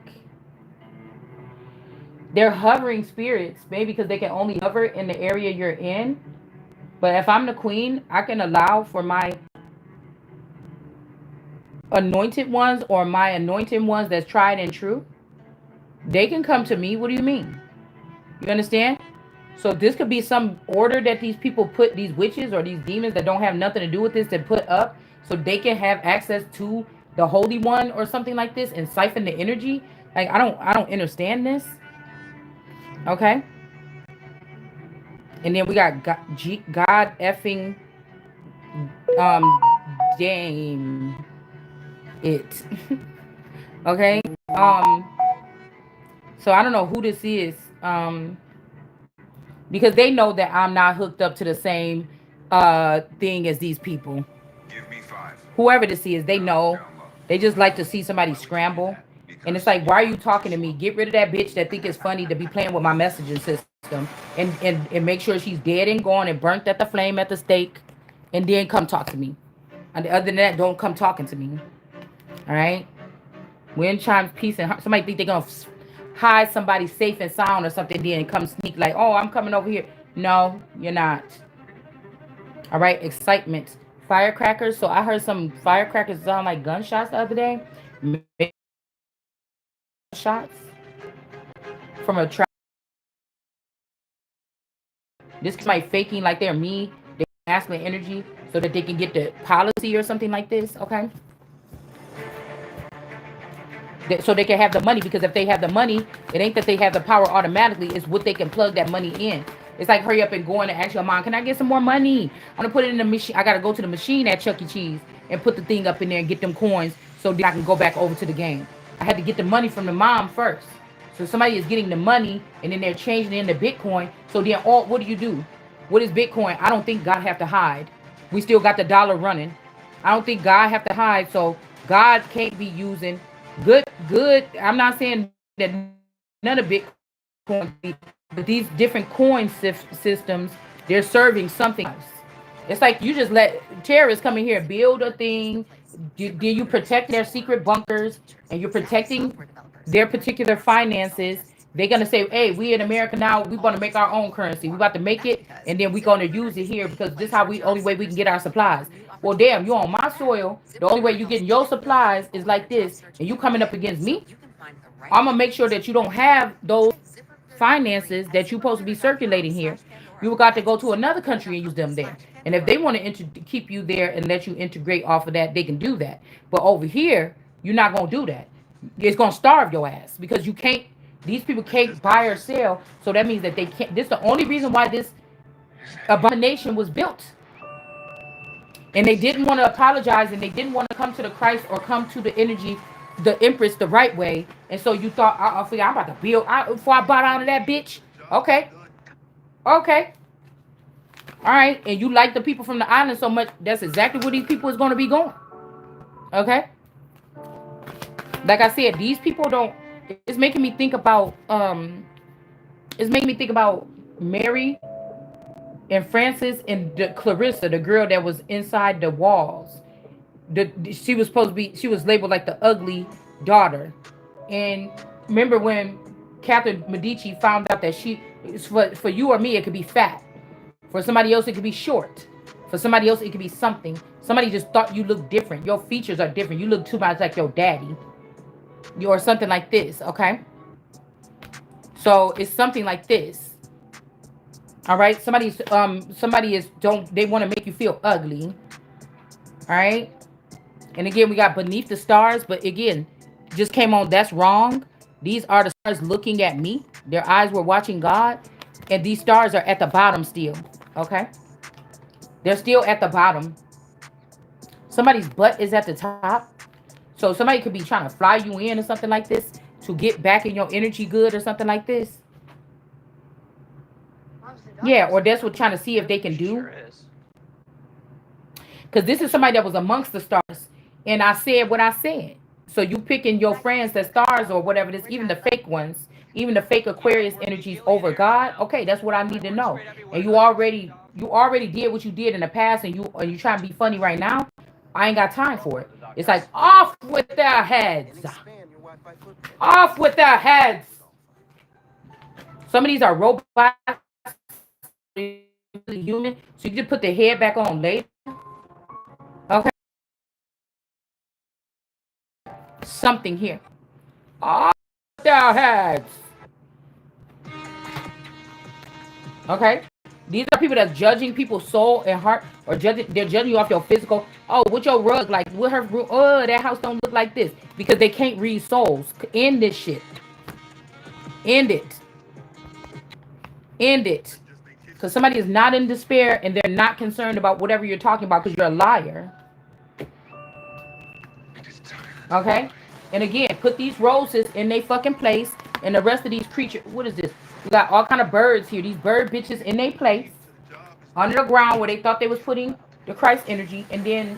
they're hovering spirits, maybe because they can only hover in the area you're in. But if I'm the queen, I can allow for my anointed ones or my anointed ones that's tried and true. They can come to me. What do you mean? You understand? So this could be some order that these people put, these witches or these demons that don't have nothing to do with this, to put up so they can have access to the Holy One or something like this and siphon the energy. Like I don't understand this. Okay. And then we got God effing damn it. Okay. So I don't know who this is. Because they know that I'm not hooked up to the same thing as these people. Give me 5. Whoever this is, they know. They just like to see somebody scramble. And it's like, why are you talking to me? Get rid of that bitch that think it's funny to be playing with my messaging system. And make sure she's dead and gone and burnt at the flame at the stake. And then come talk to me. And other than that, don't come talking to me. All right? Wind chimes, peace, and somebody think they're going to hide somebody safe and sound or something, then come sneak like, oh, I'm coming over here. No, you're not. All right, excitement. Firecrackers. So I heard some firecrackers sound like gunshots the other day. Shots from a trap. This is like faking like they're me. They're masculine energy so that they can get the policy or something like this. Okay. So they can have the money, because if they have the money, it ain't that they have the power automatically. It's what they can plug that money in. It's like hurry up and go in and ask your mom, can I get some more money? I'm gonna put it in the machine. I gotta go to the machine at Chuck E. Cheese and put the thing up in there and get them coins so that I can go back over to the game. I had to get the money from the mom first. So somebody is getting the money and then they're changing it into Bitcoin. So then what do? What is Bitcoin? I don't think God have to hide. We still got the dollar running. I don't think God have to hide. So God can't be using good. I'm not saying that none of Bitcoin, but these different coin systems, they're serving something else. It's like you just let terrorists come in here, build a thing. You protect their secret bunkers, and you're protecting their particular finances. They're gonna say, "Hey, we in America now. We want to make our own currency. We about to make it, and then we gonna use it here because this how we only way we can get our supplies." Well, damn, you on my soil. The only way you getting your supplies is like this, and you coming up against me. I'm gonna make sure that you don't have those finances that you're supposed to be circulating here. You got to go to another country and use them there. And if they want to keep you there and let you integrate off of that, they can do that. But over here, you're not gonna do that. It's gonna starve your ass because you can't. These people can't buy or sell, so that means that they can't. This is the only reason why this abomination was built. And they didn't want to apologize, and they didn't want to come to the Christ or come to the energy, the Empress, the right way. And so you thought, I figure I'm about to build before I bought out of that bitch. Okay. Okay. All right. And you like the people from the island so much, that's exactly where these people is going to be going. Okay. Like I said, these people don't, it's making me think about, Mary and Francis and Clarissa, the girl that was inside the walls. She was supposed to be, she was labeled like the ugly daughter. And remember when Catherine Medici found out that for you or me, it could be fat. For somebody else, it could be short. For somebody else, it could be something. Somebody just thought you look different. Your features are different. You look too much like your daddy. You or something like this, okay? So it's something like this. All right. Somebody is don't they want to make you feel ugly. All right. And again, we got beneath the stars, but again, just came on. That's wrong. These are the stars looking at me. Their eyes were watching God, and these stars are at the bottom still. Okay, they're still at the bottom. Somebody's butt is at the top, so somebody could be trying to fly you in or something like this to get back in your energy good or something like this. Yeah, or that's what trying to see if they can do. Because this is somebody that was amongst the stars. And I said what I said. So you picking your friends that stars or whatever this, even the fake ones, even the fake Aquarius energies over God. Okay, that's what I need to know. And you already did what you did in the past, and you trying to be funny right now. I ain't got time for it. It's like off with their heads. Off with their heads. Some of these are robots, human. So you just put the head back on later. Okay. Something here. Off their heads. Okay? These are people that's judging people's soul and heart, or they're judging you off your physical. Oh, what your rug like? What her room? Oh, that house don't look like this. Because they can't read souls. End this shit. End it. End it. Because somebody is not in despair and they're not concerned about whatever you're talking about because you're a liar. Okay? And again, put these roses in their fucking place. And the rest of these creatures, what is this? We got all kind of birds here. These bird bitches in their place. Under the ground where they thought they was putting the Christ energy. And then,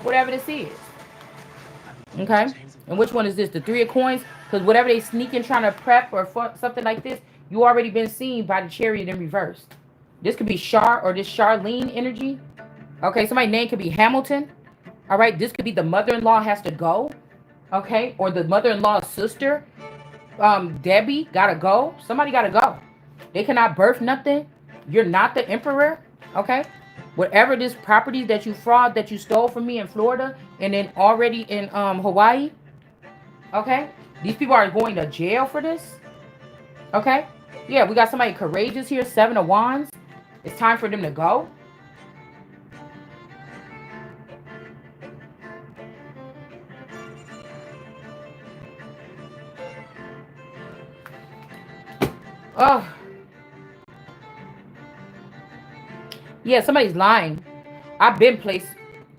whatever this is. Okay? And which one is this? The three of coins? Because whatever they sneaking trying to prep or something like this, you already been seen by the chariot in reverse. This could be Char or this Charlene energy. Okay, somebody's name could be Hamilton. All right, this could be the mother-in-law has to go. Okay, or the mother-in-law's sister, Debbie, gotta go. Somebody gotta go. They cannot birth nothing. You're not the emperor. Okay, whatever this property that you fraud that you stole from me in Florida and then already in Hawaii. Okay, these people are going to jail for this. Okay, yeah, we got somebody courageous here. 7 of Wands. It's time for them to go. Oh, yeah, somebody's lying. I've been placed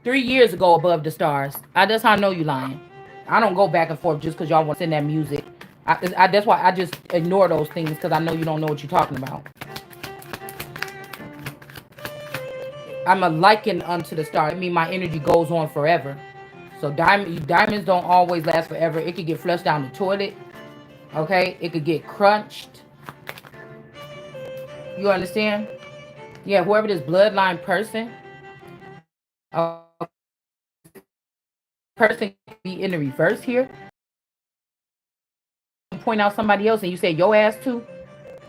3 years ago above the stars. That's how I know you lying. I don't go back and forth just because y'all want to send that music. That's why I just ignore those things because I know you don't know what you're talking about. I'm a liken unto the star. I mean, my energy goes on forever. So diamonds don't always last forever. It could get flushed down the toilet. Okay? It could get crunched. You understand? Yeah, whoever this bloodline person, person be in the reverse here. Point out somebody else and you say your ass too.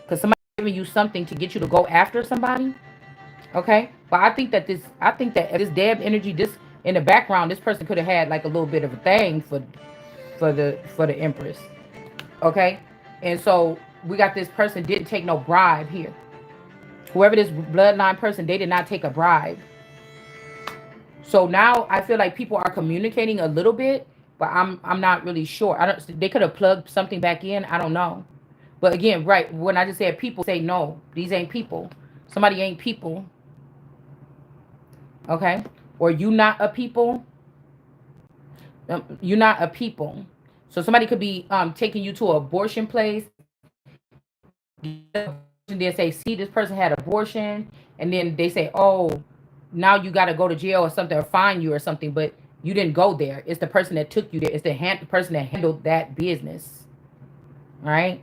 Because somebody giving you something to get you to go after somebody. Okay? But I think that this Deb energy, this in the background, this person could have had like a little bit of a thing for the Empress. Okay? And so we got this person didn't take no bribe here. Whoever this bloodline person, they did not take a bribe. So now I feel like people are communicating a little bit, but I'm not really sure. They could have plugged something back in. I don't know. But again, right, when I just said people, say no, these ain't people. Somebody ain't people. Okay? Or you not a people. You're not a people. So somebody could be taking you to an abortion place. They say, see, this person had abortion. And then they say, oh, now you got to go to jail or something or fine you or something. But you didn't go there. It's the person that took you there. It's the person that handled that business. All right?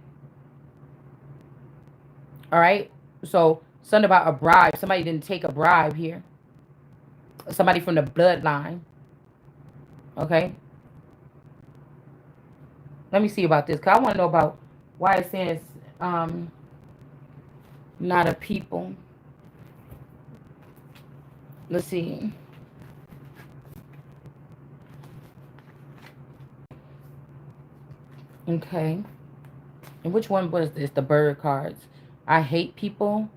All right? So something about a bribe. Somebody didn't take a bribe here. Somebody from the bloodline. Okay? Let me see about this. Because I want to know about why it says not a people. Let's see. Okay. And which one was this? The bird cards. I hate people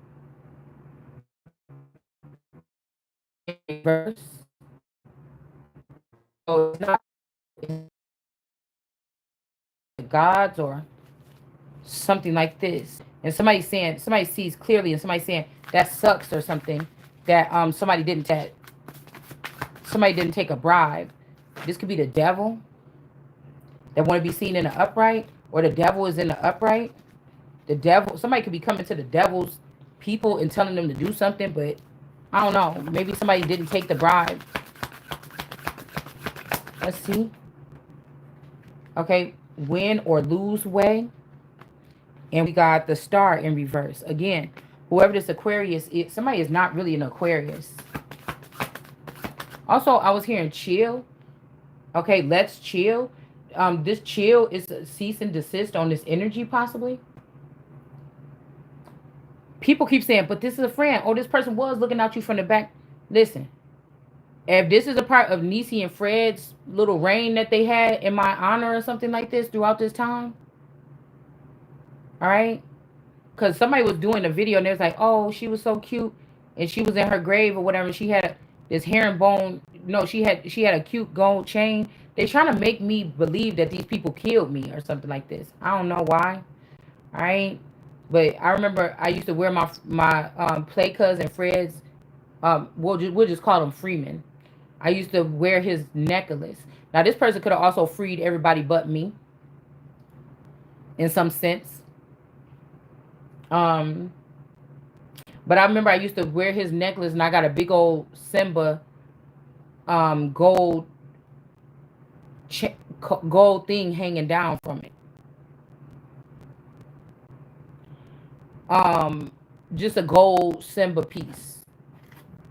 in reverse. So it's not the gods or something like this. And somebody saying, somebody sees clearly, and somebody saying that sucks or something. That somebody didn't take a bribe. This could be the devil that want to be seen in the upright, or the devil is in the upright. The devil, somebody could be coming to the devil's people and telling them to do something, but I don't know. Maybe somebody didn't take the bribe. Let's see. Okay, win or lose way. And we got the star in reverse. Again, whoever this Aquarius is, somebody is not really an Aquarius. Also, I was hearing chill. Okay, let's chill. This chill is a cease and desist on this energy, possibly. People keep saying, but this is a friend. Oh, this person was looking at you from the back. Listen, if this is a part of Niecy and Fred's little reign that they had in my honor or something like this throughout this time, all right? Because somebody was doing a video and they was like, oh, she was so cute and she was in her grave or whatever. She had this herringbone. No, she had a cute gold chain. They trying to make me believe that these people killed me or something like this. I don't know why. All right. But I remember I used to wear my play cousin Fred's, we'll just call him Freeman. I used to wear his necklace. Now this person could have also freed everybody but me in some sense. Um, but I remember I used to wear his necklace and I got a big old Simba gold gold thing hanging down from it. Um, just a gold Simba piece.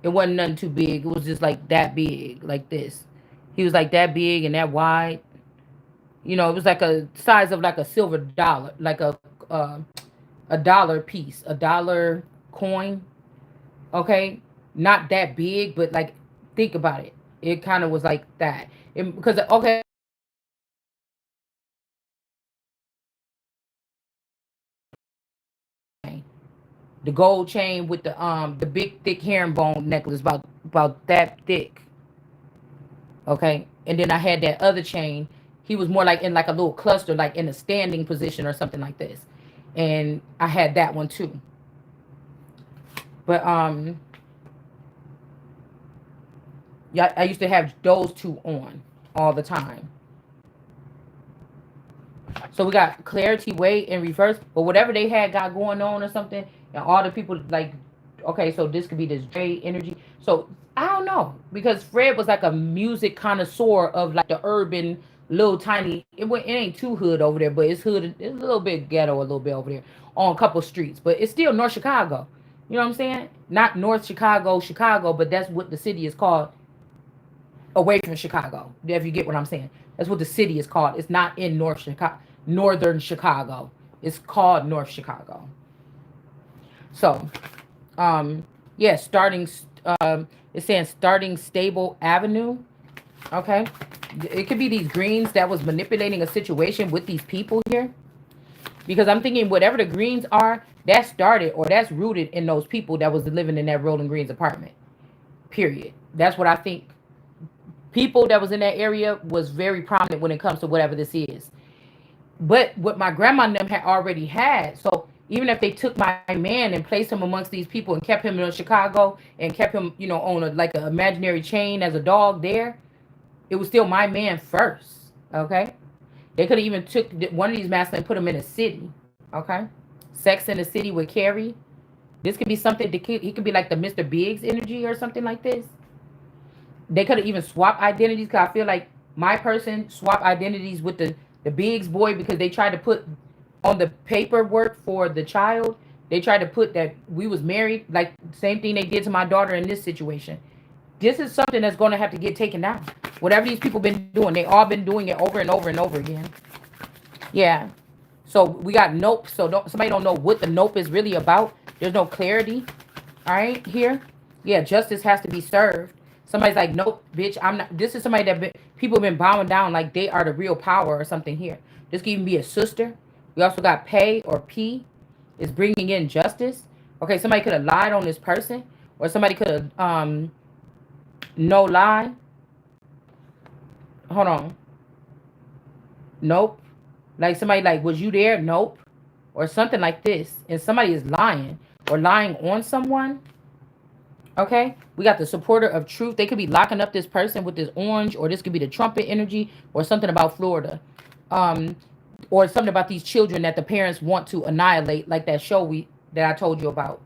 It wasn't nothing too big. It was just like that big, like this. He was like that big and that wide. You know, it was like a size of like a silver dollar, like a dollar piece, a dollar coin. Okay, not that big, but like think about it. It kind of was like that. Because okay, the gold chain with the big thick herringbone necklace about that thick. Okay, and then I had that other chain. He was more like in like a little cluster, like in a standing position or something like this. And I had that one too. But yeah, I used to have those two on all the time. So we got clarity way in reverse, but whatever they had got going on or something, and all the people like, okay, so this could be this J energy. So I don't know because Fred was like a music connoisseur of like the urban little tiny. It ain't too hood over there, but it's hood. It's a little bit ghetto, a little bit over there on a couple streets, but it's still North Chicago. You know what I'm saying? Not North Chicago, Chicago, but that's what the city is called away from Chicago. If you get what I'm saying, that's what the city is called. It's not in North Chicago, Northern Chicago. It's called North Chicago. So, yeah, it's saying starting stable avenue. Okay, it could be these greens that was manipulating a situation with these people here. Because I'm thinking whatever the greens are, that started or that's rooted in those people that was living in that Rolling Greens apartment. Period. That's what I think people that was in that area was very prominent when it comes to whatever this is. But what my grandma and them had already had, so even if they took my man and placed him amongst these people and kept him in Chicago and kept him, you know, on a like an imaginary chain as a dog there, it was still my man first. Okay, they could have even took one of these masks and put him in a city. Okay, Sex in the City with Carrie. This could be something. He could be like the Mr. Biggs energy or something like this. They could have even swapped identities because I feel like my person swapped identities with the Biggs boy because they tried to put on the paperwork for the child. They tried to put that we was married, like same thing they did to my daughter in this situation. This is something that's going to have to get taken down. Whatever these people been doing, they all been doing it over and over and over again. Yeah. So we got nope. So somebody don't know what the nope is really about. There's no clarity. All right, here. Yeah, justice has to be served. Somebody's like, nope, bitch, I'm not. This is somebody that people have been bowing down like they are the real power or something here. This could even be a sister. We also got pay or P is bringing in justice. Okay, somebody could have lied on this person, or somebody could have no lie. Hold on, nope. Like somebody like, was you there? Nope, or something like this, and somebody is lying or lying on someone. Okay, we got the supporter of truth. They could be locking up this person with this orange, or this could be the trumpet energy, or something about Florida, um, or something about these children that the parents want to annihilate, like that show we that I told you about.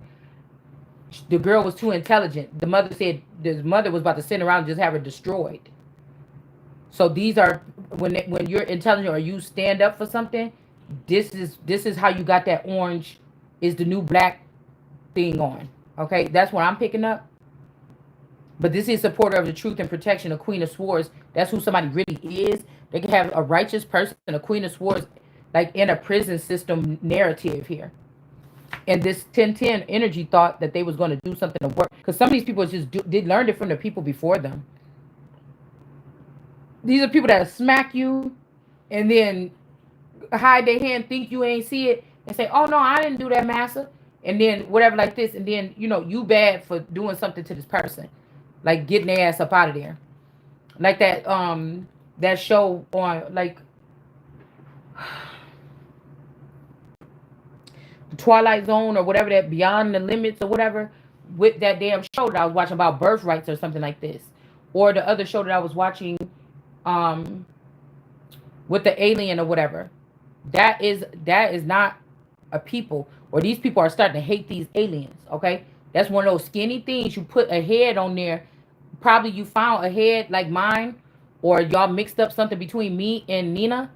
The girl was too intelligent. The mother said the mother was about to send her around and just have her destroyed. So these are when you're intelligent or you stand up for something. This is how you got that orange is the new black thing on. Okay, that's what I'm picking up. But this is supporter of the truth and protection, a queen of swords. That's who somebody really is. They can have a righteous person, a queen of swords, like in a prison system narrative here. And this 1010 energy thought that they was going to do something to work. Because some of these people did learn it from the people before them. These are people that smack you and then hide their hand, think you ain't see it, and say, oh no, I didn't do that, massa. And then whatever like this. And then, you bad for doing something to this person. Like getting their ass up out of there. Like that show on like the Twilight Zone or whatever, that Beyond the Limits or whatever, with that damn show that I was watching about birthrights or something like this. Or the other show that I was watching um with the alien or whatever. That is not a people, or these people are starting to hate these aliens, okay? That's one of those skinny things you put a head on there. Probably you found a head like mine, or y'all mixed up something between me and Nina,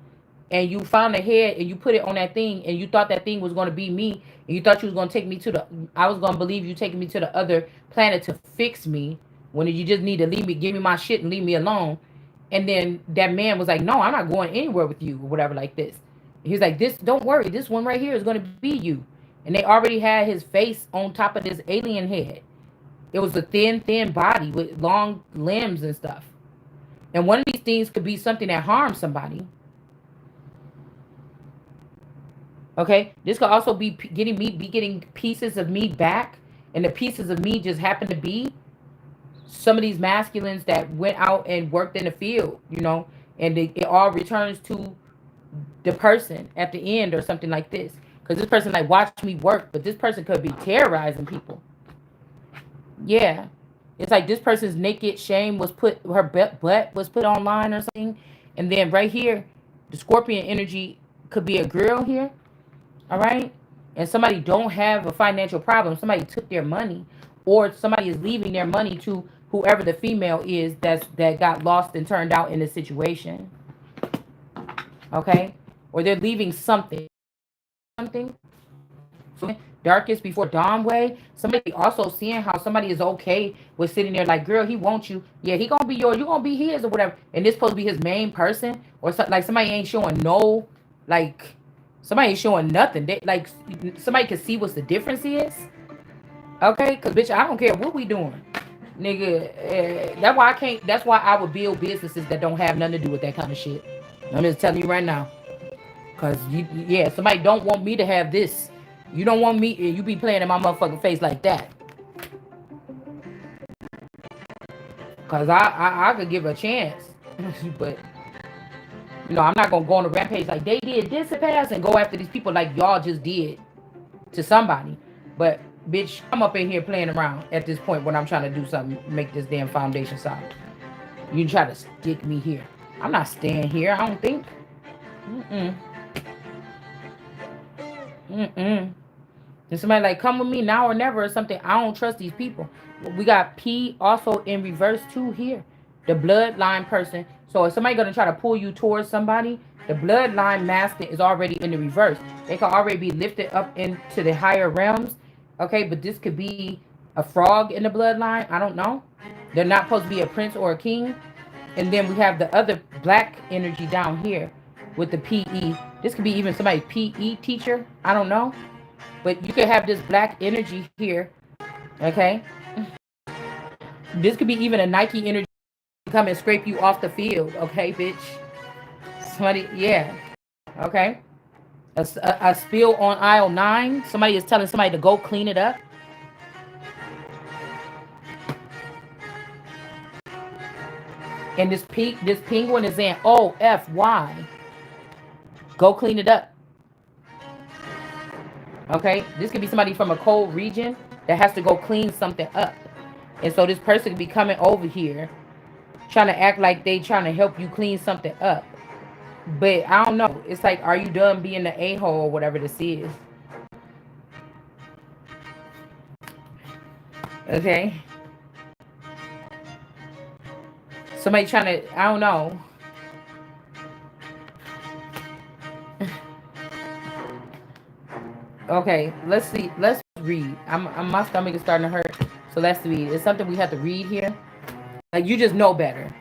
and you found a head and you put it on that thing, and you thought that thing was going to be me, and you thought you was going to take me to the I was going to believe you taking me to the other planet to fix me, when you just need to leave me, give me my shit and leave me alone. And then that man was like, no, I'm not going anywhere with you, or whatever like this. He was like, this, don't worry, this one right here is going to be you. And they already had his face on top of this alien head. It was a thin body with long limbs and stuff. And one of these things could be something that harms somebody. Okay, this could also be getting pieces of me back, and the pieces of me just happen to be some of these masculines that went out and worked in the field, and it all returns to the person at the end or something like this. Because this person like watched me work, but this person could be terrorizing people. Yeah, it's like this person's naked shame was put, her butt was put online or something, and then right here, the scorpion energy could be a girl here. All right, and somebody don't have a financial problem. Somebody took their money, or somebody is leaving their money to whoever the female is that got lost and turned out in a situation. Okay, or they're leaving something. Darkest before dawn way. Somebody also seeing how somebody is okay with sitting there like, girl, he wants you. Yeah, he gonna be yours. You gonna be his or whatever. And this supposed to be his main person, or so, like somebody ain't showing no, like somebody ain't showing nothing. They like somebody can see what's the difference is. Okay, cause bitch, I don't care what we doing, nigga. That's why I can't. That's why I would build businesses that don't have nothing to do with that kind of shit. I'm just telling you right now. Cause yeah, somebody don't want me to have this. You don't want me, you be playing in my motherfucking face like that. Cause I could give a chance, but I'm not gonna go on a rampage like they did this and pass and go after these people like y'all just did to somebody. But bitch, I'm up in here playing around at this point when I'm trying to do something, make this damn foundation solid. You try to stick me here. I'm not staying here. I don't think. Mm-mm. Mm-mm. And somebody like, come with me now or never or something. I don't trust these people. We got P also in reverse too here. The bloodline person. So if somebody gonna try to pull you towards somebody, the bloodline masculine is already in the reverse. They can already be lifted up into the higher realms. Okay, but this could be a frog in the bloodline. I don't know. They're not supposed to be a prince or a king. And then we have the other black energy down here with the PE. This could be even somebody's PE teacher. I don't know. But you could have this black energy here. Okay. This could be even a Nike energy come and scrape you off the field. Okay, bitch. Somebody, yeah. Okay. A spill on aisle 9. Somebody is telling somebody to go clean it up. And this penguin is saying, "Oh, F, Y. Go clean it up." Okay? This could be somebody from a cold region that has to go clean something up. And so this person could be coming over here trying to act like they trying to help you clean something up. But I don't know. It's like, are you done being the a-hole or whatever this is? Okay? Somebody trying to, I don't know. Okay, let's see. Let's read. My stomach is starting to hurt. So let's read. It's something we have to read here. Like, you just know better.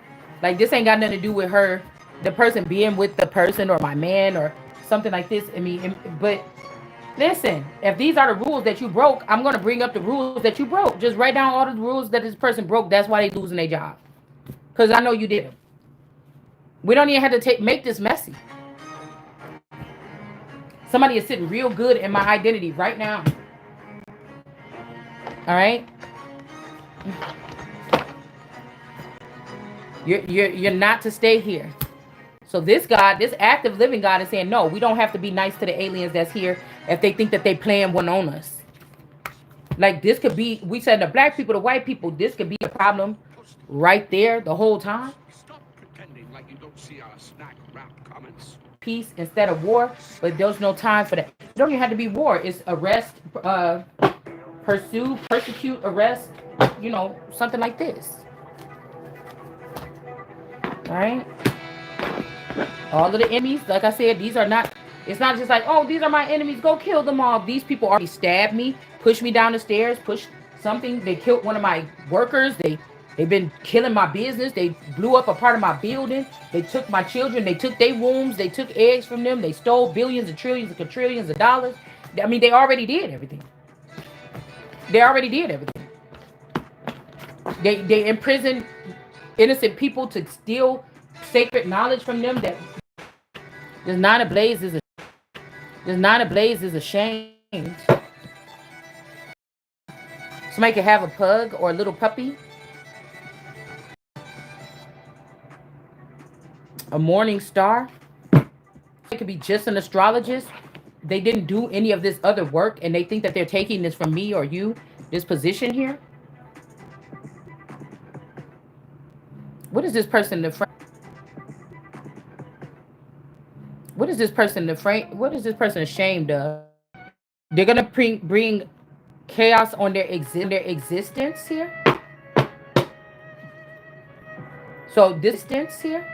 Like, this ain't got nothing to do with her, the person being with the person or my man or something like this. I mean, but listen, if these are the rules that you broke, I'm going to bring up the rules that you broke. Just write down all the rules that this person broke. That's why they losing their job. Because I know you did. We don't even have to make this messy. Somebody is sitting real good in my identity right now. All right? You're not to stay here. So this God, this active living God is saying, no, we don't have to be nice to the aliens that's here if they think that they playing one on us. Like, this could be, we said the black people, the white people, this could be a problem right there the whole time. Stop pretending like you don't see our snack wrap comments. Peace instead of war, but there's no time for that. It don't even have to be war. It's arrest, pursue, persecute, arrest, you know, something like this. All right? All of the enemies, like I said, these are not, it's not just like, oh, these are my enemies, go kill them all. These people already stabbed me, pushed me down the stairs, pushed something. They killed one of my workers. They've been killing my business. They blew up a part of my building. They took my children. They took their wombs. They took eggs from them. They stole billions and trillions and quadrillions of dollars. I mean, they already did everything. They already did everything. They imprisoned innocent people to steal sacred knowledge from them. That this nine ablaze is a shame. Somebody could have a pug or a little puppy. A morning star. It could be just an astrologist. They didn't do any of this other work and they think that they're taking this from me or you, this position here. What is this person the frame? What is this person the frame? What is this person ashamed of? They're gonna bring chaos on their existence here. So distance here.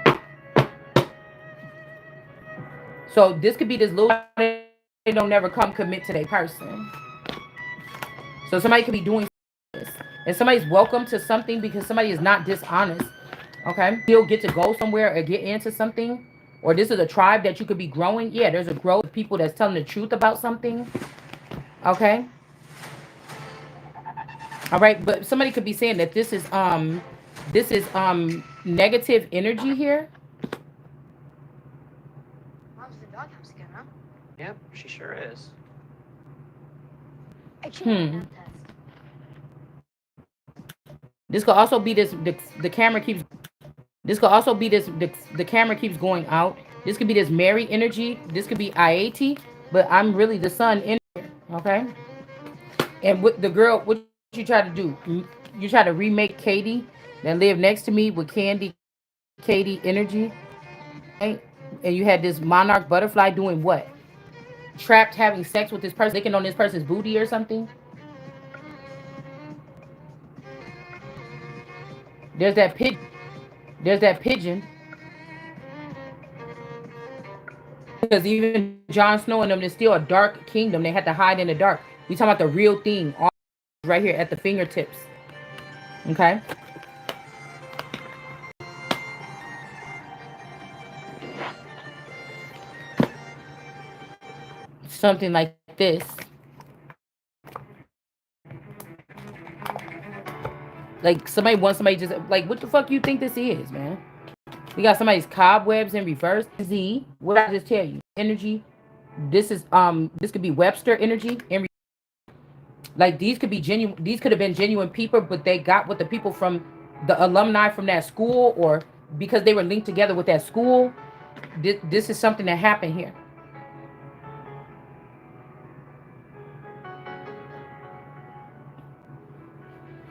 So this could be this little, they don't never come commit to their person. So somebody could be doing this. And somebody's welcome to something because somebody is not dishonest. Okay? You'll get to go somewhere or get into something. Or this is a tribe that you could be growing. Yeah, there's a growth of people that's telling the truth about something. Okay? All right, but somebody could be saying that this is negative energy here. Mom's the doghouse again, huh? Yep, she sure is. I changed that test. This could also be this the camera keeps this could also be this the camera keeps going out. This could be this Mary energy. This could be IAT, but I'm really the sun in here, okay? And with the girl, what you try to do? You try to remake Katie that lived next to me with Candy Katie energy. Right? And you had this monarch butterfly doing what? Trapped having sex with this person, licking on this person's booty or something. There's that pigeon. There's that pigeon. Because even Jon Snow and them, there's still a dark kingdom. They had to hide in the dark. We talking about the real thing. All right here at the fingertips. Okay? Something like this. Like somebody just like, what the fuck you think this is, man? We got somebody's cobwebs in reverse. Z. What I just tell you? Energy. This could be Webster energy. Like these could be genuine. These could have been genuine people, but they got with the people from the alumni from that school, or because they were linked together with that school. This is something that happened here.